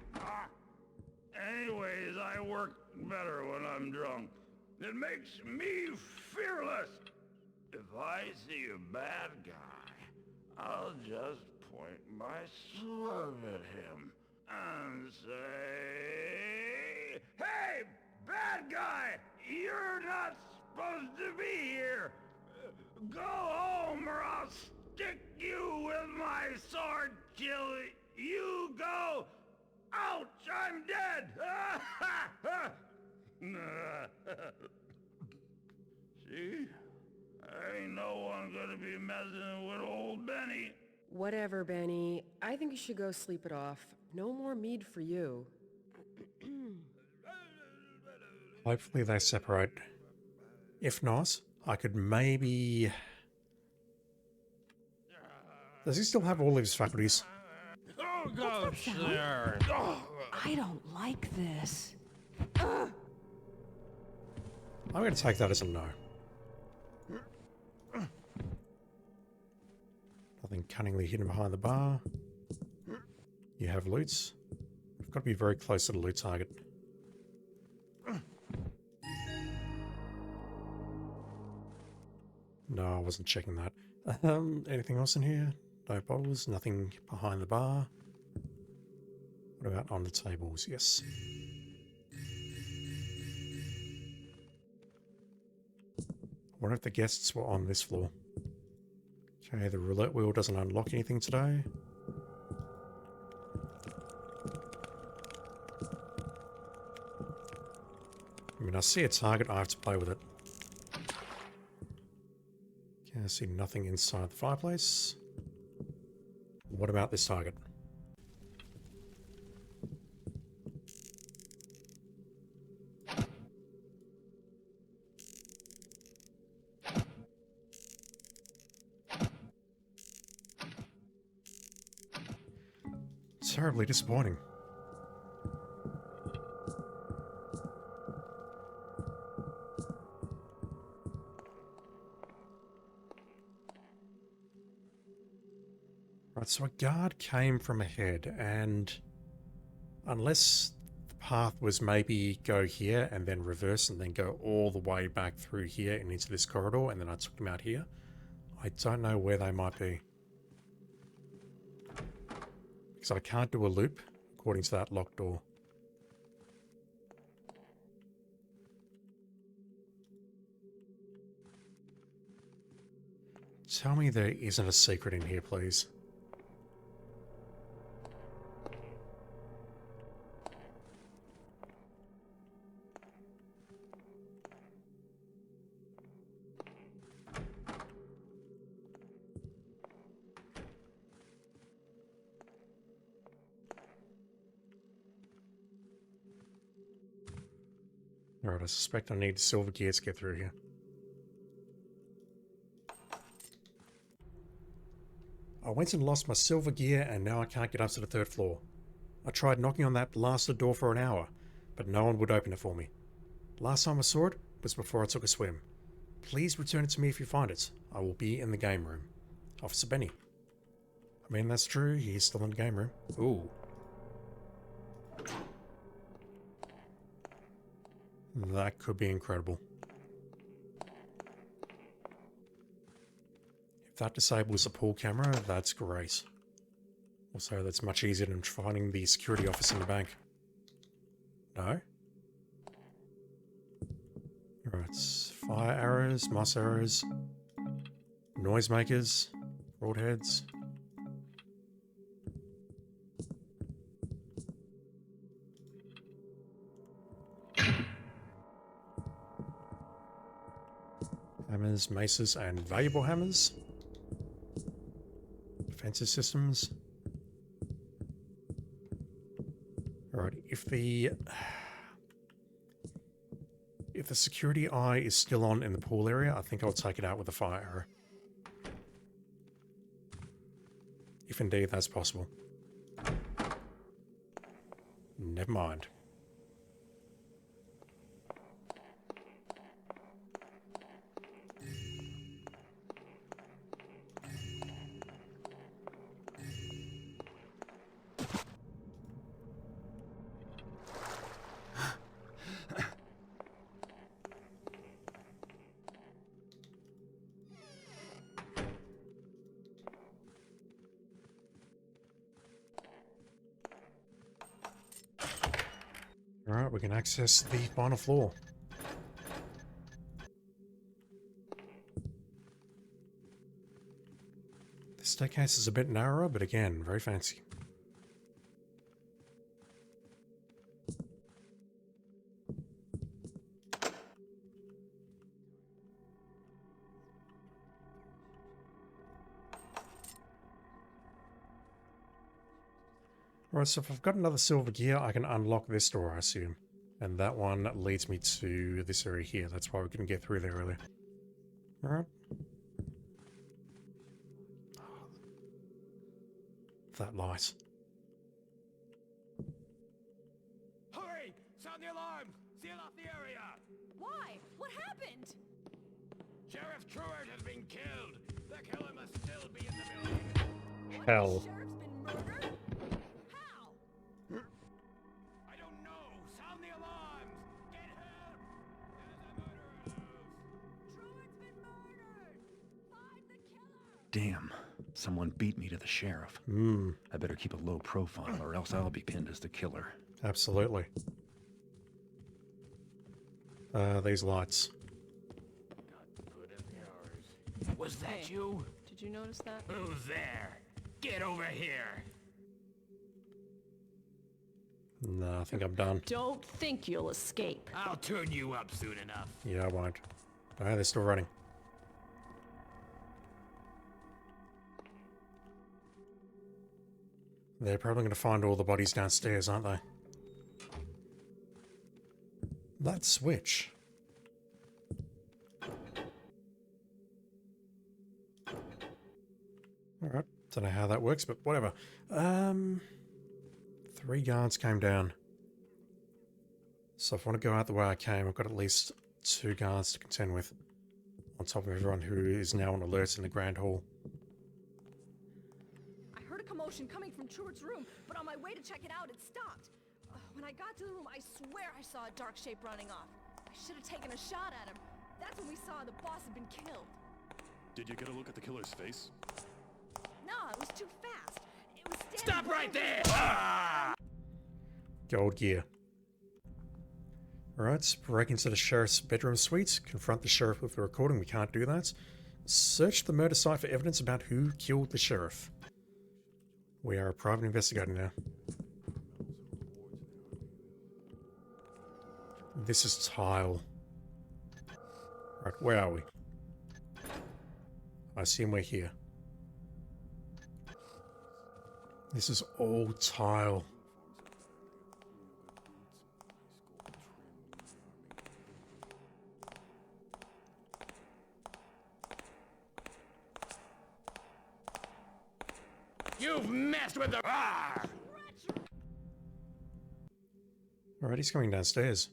Anyways, I work better when I'm drunk. It makes me fearless. If I see a bad guy, I'll just point my sword at him and say, "Hey, bad guy, you're not supposed to be here. Go home or I'll stick you with my sword till you go, ouch, I'm dead." See? Ain't no one gonna be messing with old Benny. Whatever, Benny. I think you should go sleep it off. No more mead for you. Hopefully they separate. If not, I could maybe... Does he still have all of his faculties? Oh, gosh, there. I don't like this. I'm going to take that as a no. Nothing cunningly hidden behind the bar. You have loots. I've got to be very close to the loot target. No, I wasn't checking that. Anything else in here? No bottles, nothing behind the bar. What about on the tables? Yes. I wonder if the guests were on this floor. Okay, the roulette wheel doesn't unlock anything today. I mean, I see a target, I have to play with it. Okay, I see nothing inside the fireplace. What about this target? Terribly disappointing. Right, so a guard came from ahead, and unless the path was maybe go here and then reverse and then go all the way back through here and into this corridor, and then I took them out here, I don't know where they might be. Because I can't do a loop according to that locked door. Tell me there isn't a secret in here, please. Alright, I suspect I need silver gear to get through here. I went and lost my silver gear and now I can't get up to the 3rd floor. I tried knocking on that blasted door for an hour, but no one would open it for me. Last time I saw it was before I took a swim. Please return it to me if you find it. I will be in the game room. Officer Benny. I mean, that's true, he's still in the game room. Ooh. That could be incredible. If that disables the pool camera, that's great. Also, that's much easier than finding the security office in the bank. No? Alright, fire arrows, moss arrows, noisemakers, broadheads. Hammers, maces, and valuable hammers. Defensive systems. Alright, if the security eye is still on in the pool area, I think I'll take it out with a fire arrow. If indeed that's possible. Never mind. Alright, we can access the final floor. The staircase is a bit narrower, but again, very fancy. Alright, so if I've got another silver gear, I can unlock this door, I assume. And that one leads me to this area here. That's why we couldn't get through there earlier. Alright. That light. Hurry! Sound the alarm! Seal off the area! Why? What happened? Sheriff Truart has been killed! The killer must still be in the building! Hell. Sheriff's been murdered? How? I don't know! Sound the alarms! Get help! There's a murderer loose! Truart's been murdered! Find the killer! Damn. Someone beat me to the sheriff. I better keep a low profile or else I'll be pinned as the killer. Absolutely. These lights. Was that you? Did you notice that? Who's there? Get over here! No, I think I'm done. Don't think you'll escape. I'll turn you up soon enough. Yeah, I won't. Oh, they're still running. They're probably going to find all the bodies downstairs, aren't they? That switch. Alright, don't know how that works, but whatever. 3 guards came down. So if I want to go out the way I came, I've got at least 2 guards to contend with. On top of everyone who is now on alert in the Grand Hall. I commotion coming from Truett's room, but on my way to check it out, it stopped. When I got to the room, I swear I saw a dark shape running off. I should have taken a shot at him. That's when we saw the boss had been killed. Did you get a look at the killer's face? No, it was too fast. It was standing Stop right there! Gold gear. Alright, break into the sheriff's bedroom suite, confront the sheriff with the recording, we can't do that. Search the murder site for evidence about who killed the sheriff. We are a private investigator now. This is tile. Right, where are we? I assume we're here. This is all tile. You've messed with the... Alright, he's coming downstairs.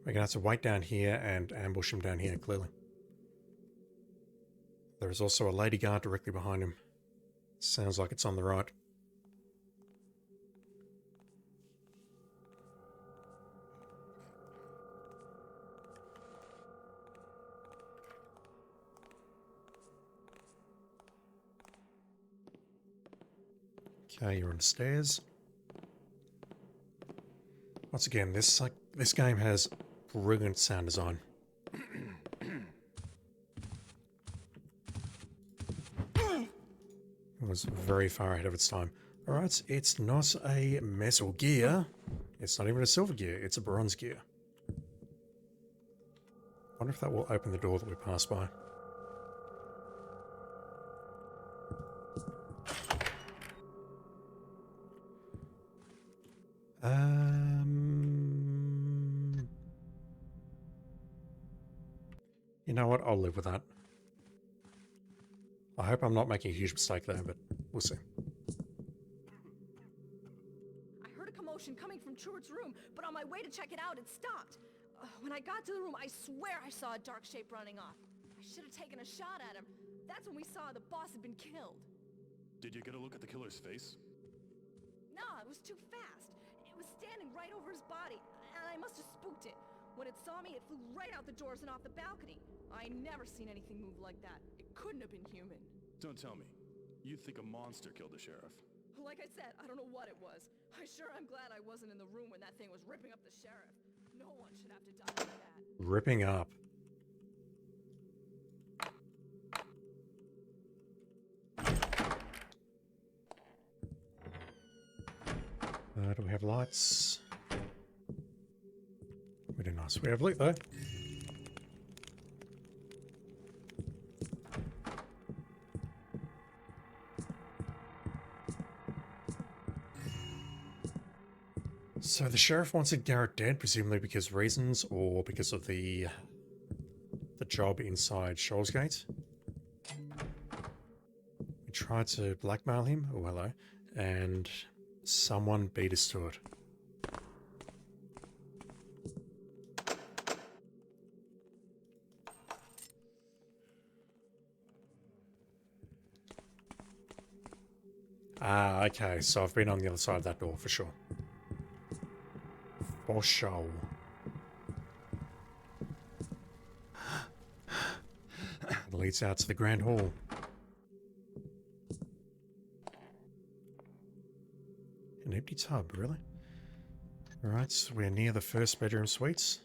We're gonna have to wait down here and ambush him down here, clearly. There is also a lady guard directly behind him. Sounds like it's on the right. Okay, you're on the stairs. Once again, this game has brilliant sound design. It was very far ahead of its time. Alright, it's not a metal gear. It's not even a silver gear, it's a bronze gear. Wonder if that will open the door that we passed by. You know what? I'll live with that. I hope I'm not making a huge mistake there, but we'll see. I heard a commotion coming from Truett's room, but on my way to check it out, it stopped. When I got to the room, I swear I saw a dark shape running off. I should have taken a shot at him. That's when we saw the boss had been killed. Did you get a look at the killer's face? No, it was too fast. It was standing right over his body, and I must have spooked it. When it saw me, it flew right out the doors and off the balcony. I never seen anything move like that. It couldn't have been human. Don't tell me. You think a monster killed the sheriff? Like I said, I don't know what it was. I sure am glad I wasn't in the room when that thing was ripping up the sheriff. No one should have to die like that. Ripping up. Do we have lights? We do not. We have light though. So the sheriff wanted Garrett dead, presumably because reasons or because of the job inside Shoalsgate. We tried to blackmail him, oh hello, and someone beat us to it. Ah, okay, so I've been on the other side of that door for sure. For sure. It leads out to the Grand Hall. An empty tub, really? Alright, we're near the first bedroom suites.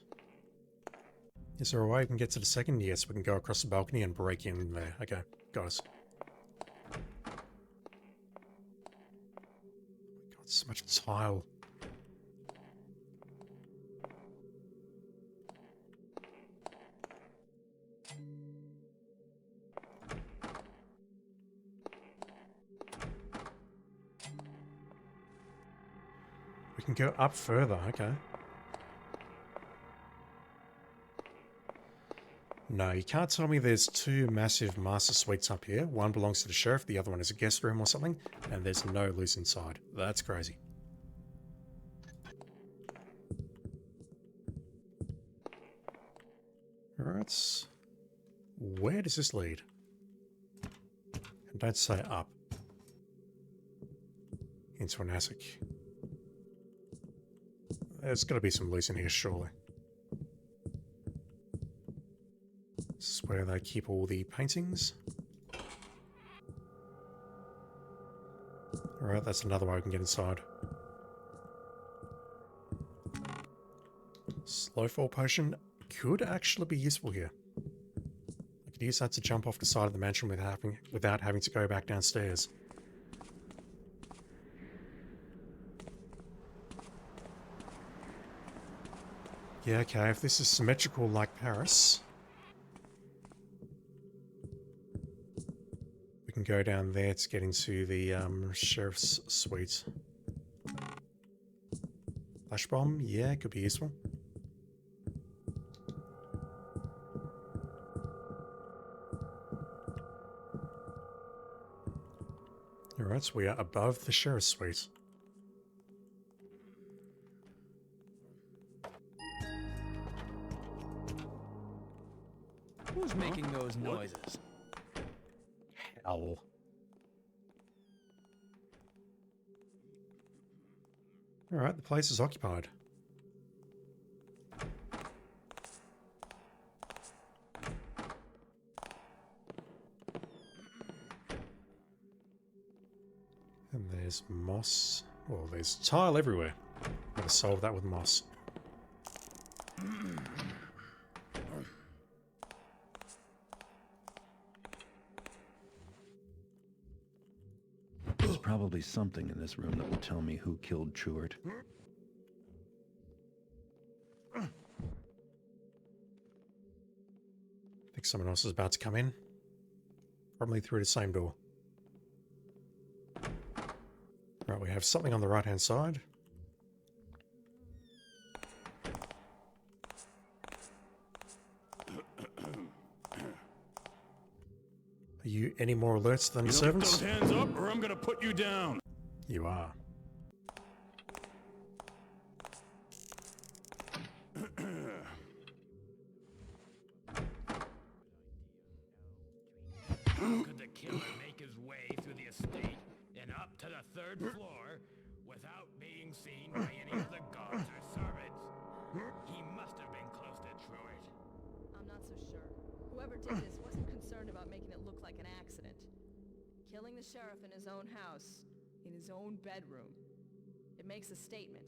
Is there a way we can get to the second? Yes, we can go across the balcony and break in there. Okay, got us. God, so much tile. We can go up further, okay. No, you can't tell me there's two massive master suites up here. One belongs to the sheriff, the other one is a guest room or something, and there's no loose inside. That's crazy. Alright. Where does this lead? And don't say up. into an attic. There's got to be some loot in here, surely. This is where they keep all the paintings. Alright, that's another way we can get inside. Slow fall potion could actually be useful here. I could use that to jump off the side of the mansion without having to go back downstairs. Yeah, okay, if this is symmetrical like Paris, we can go down there to get into the sheriff's suite. Flash bomb, yeah, could be useful. Alright, so we are above the sheriff's suite. Who's making those noises? Hell. Alright, the place is occupied. And there's moss. Well, there's tile everywhere. Gotta solve that with moss. There's probably something in this room that will tell me who killed Truart. I think someone else is about to come in. Probably through the same door. Right, we have something on the right-hand side. Are you any more alerts than the Put servants? those hands up, or I'm gonna put you down. You are. Could the killer make his way through the estate and up to the third floor without being seen by any of the guards or servants? He must have been close to Truart. I'm not so sure. Whoever did this wasn't concerned about making it look like an accident. Killing the sheriff in his own house, in his own bedroom. It makes a statement.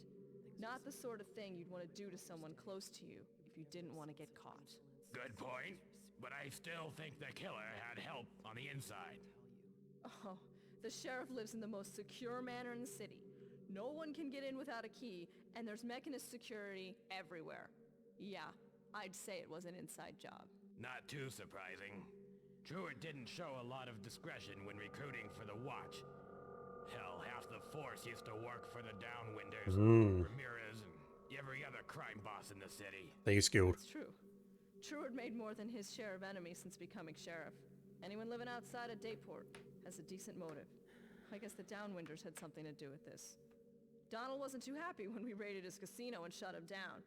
Not the sort of thing you'd want to do to someone close to you if you didn't want to get caught. Good point, but I still think the killer had help on the inside. Oh, the sheriff lives in the most secure manor in the city. No one can get in without a key, and there's mechanist security everywhere. Yeah, I'd say it was an inside job. Not too surprising. Truart didn't show a lot of discretion when recruiting for the Watch. Hell, half the force used to work for the Downwinders, Ramirez, and every other crime boss in the city. Thieves Guild. It's true. Truart made more than his share of enemies since becoming sheriff. Anyone living outside of Dayport has a decent motive. I guess the Downwinders had something to do with this. Donald wasn't too happy when we raided his casino and shut him down.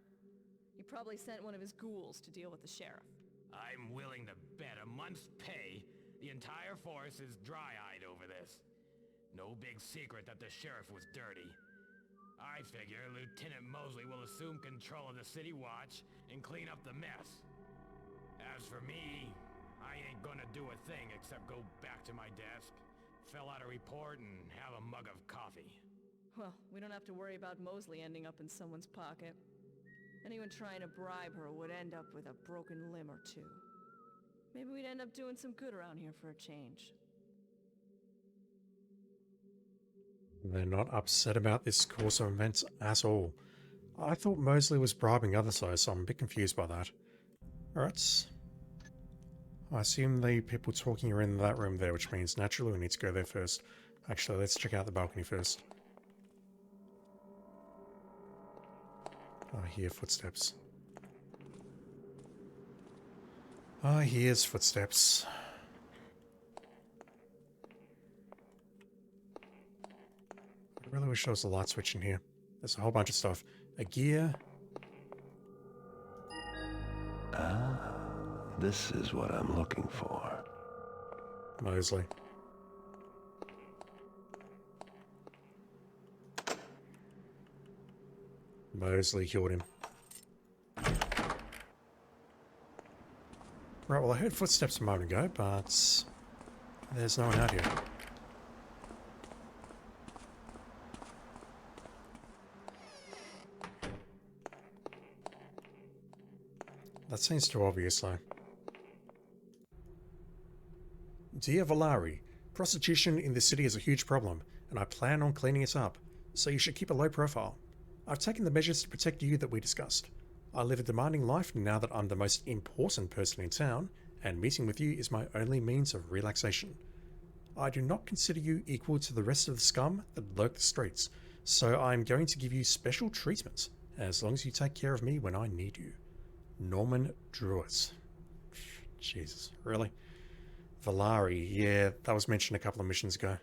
He probably sent one of his ghouls to deal with the sheriff. I'm willing to bet a month's pay the entire force is dry-eyed over this. No big secret that the sheriff was dirty. I figure Lieutenant Mosley will assume control of the City Watch and clean up the mess. As for me, I ain't gonna do a thing except go back to my desk, fill out a report, and have a mug of coffee. Well, we don't have to worry about Mosley ending up in someone's pocket. Anyone trying to bribe her would end up with a broken limb or two. Maybe we'd end up doing some good around here for a change. They're not upset about this course of events at all. I thought Mosley was bribing others though, so I'm a bit confused by that. Alright. I assume the people talking are in that room there, which means naturally we need to go there first. Actually, let's check out the balcony first. I hear footsteps. I hear footsteps. I really wish there was a light switch in here. There's a whole bunch of stuff. A gear. Ah, this is what I'm looking for. Mosley. Mosley killed him. Right, well I heard footsteps a moment ago, but there's no one out here. That seems too obvious though. Dear Valari, prostitution in this city is a huge problem, and I plan on cleaning it up, so you should keep a low profile. I've taken the measures to protect you that we discussed. I live a demanding life now that I'm the most important person in town, and meeting with you is my only means of relaxation. I do not consider you equal to the rest of the scum that lurk the streets, so I'm going to give you special treatment, as long as you take care of me when I need you. Norman Druitt. Jesus, really? Valari, yeah, that was mentioned a couple of missions ago.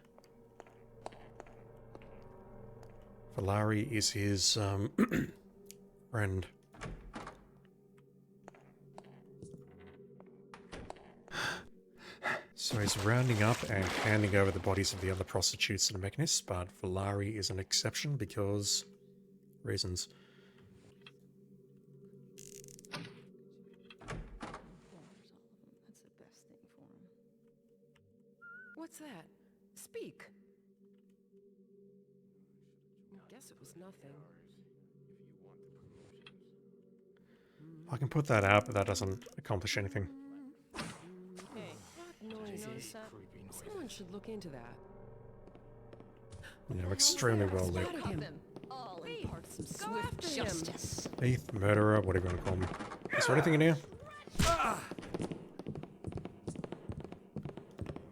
Valari is his friend. So he's rounding up and handing over the bodies of the other prostitutes to the mechanists, but Valari is an exception because reasons. That's the best thing for him. What's that? Speak. Guess it was nothing. I can put that out, but that doesn't accomplish anything. Hey, no one knows that. Someone should look into that. You know, extremely well lit. All in Thief, part of some go swift after him. justice. Thief, murderer, whatever you want to call me. Is there anything in here?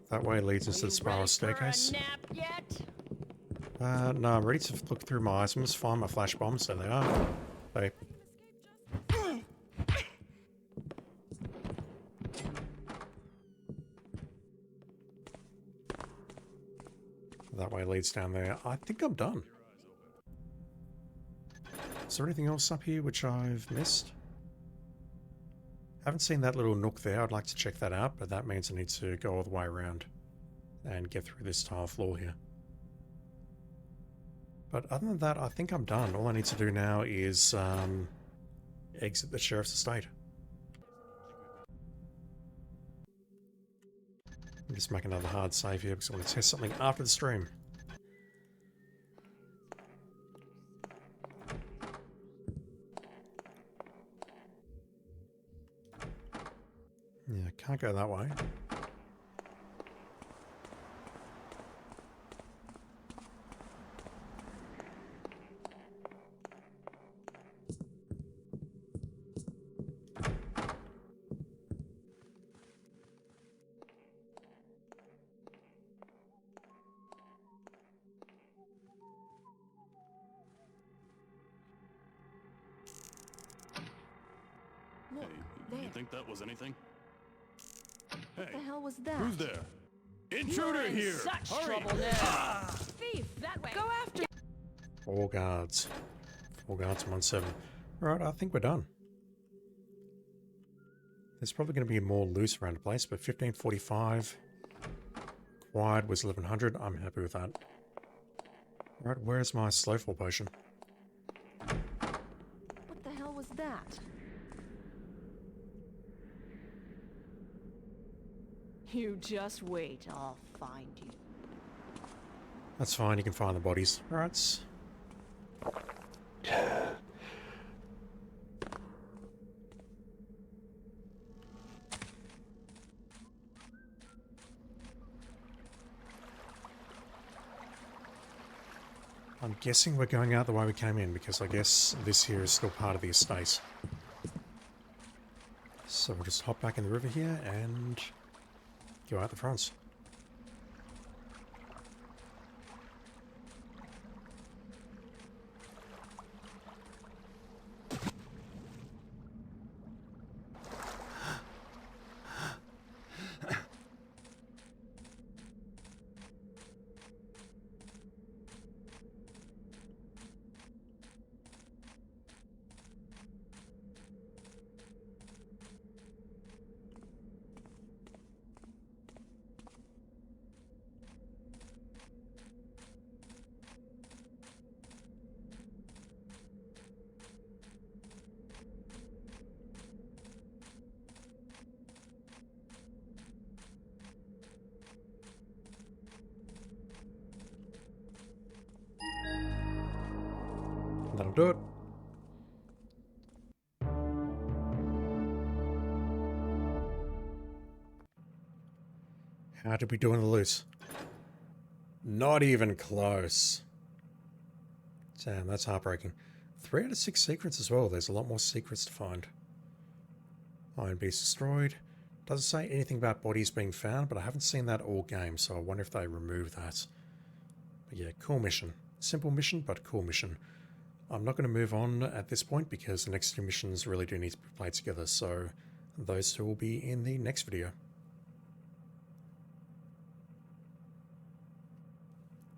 That way leads us to the spiral staircase. Nap yet? No, I'm ready to look through my items, find my flash bombs. There they are. They. That way leads down there. I think I'm done. Is there anything else up here which I've missed? Haven't seen that little nook there. I'd like to check that out, but that means I need to go all the way around and get through this tile floor here. But other than that, I think I'm done. All I need to do now is exit the sheriff's estate. I'll just make another hard save here because I want to test something after the stream. Yeah, can't go that way. Look, Hey, you there. think that was anything? Hey, What the hell was that? who's there? Intruder You're in here! such Hurry! trouble now. Thief, That way. go after. 4 guards. 4 guards, 1-7. Right, I think we're done. There's probably going to be more loose around the place, but 1545. Acquired was 1100. I'm happy with that. Right, where's my slowfall potion? What the hell was that? You just wait. I'll find you. That's fine, you can find the bodies. Alright. I'm guessing we're going out the way we came in, because I guess this here is still part of the estate. So we'll just hop back in the river here and go out the fronts. do it. How did we do in the loot? Not even close. Damn, that's heartbreaking. 3 out of 6 secrets as well. There's a lot more secrets to find. Iron Beast destroyed. Doesn't say anything about bodies being found, but I haven't seen that all game, so I wonder if they remove that. But yeah, cool mission. Simple mission, but cool mission. I'm not going to move on at this point because the next 2 missions really do need to be played together, so those 2 will be in the next video.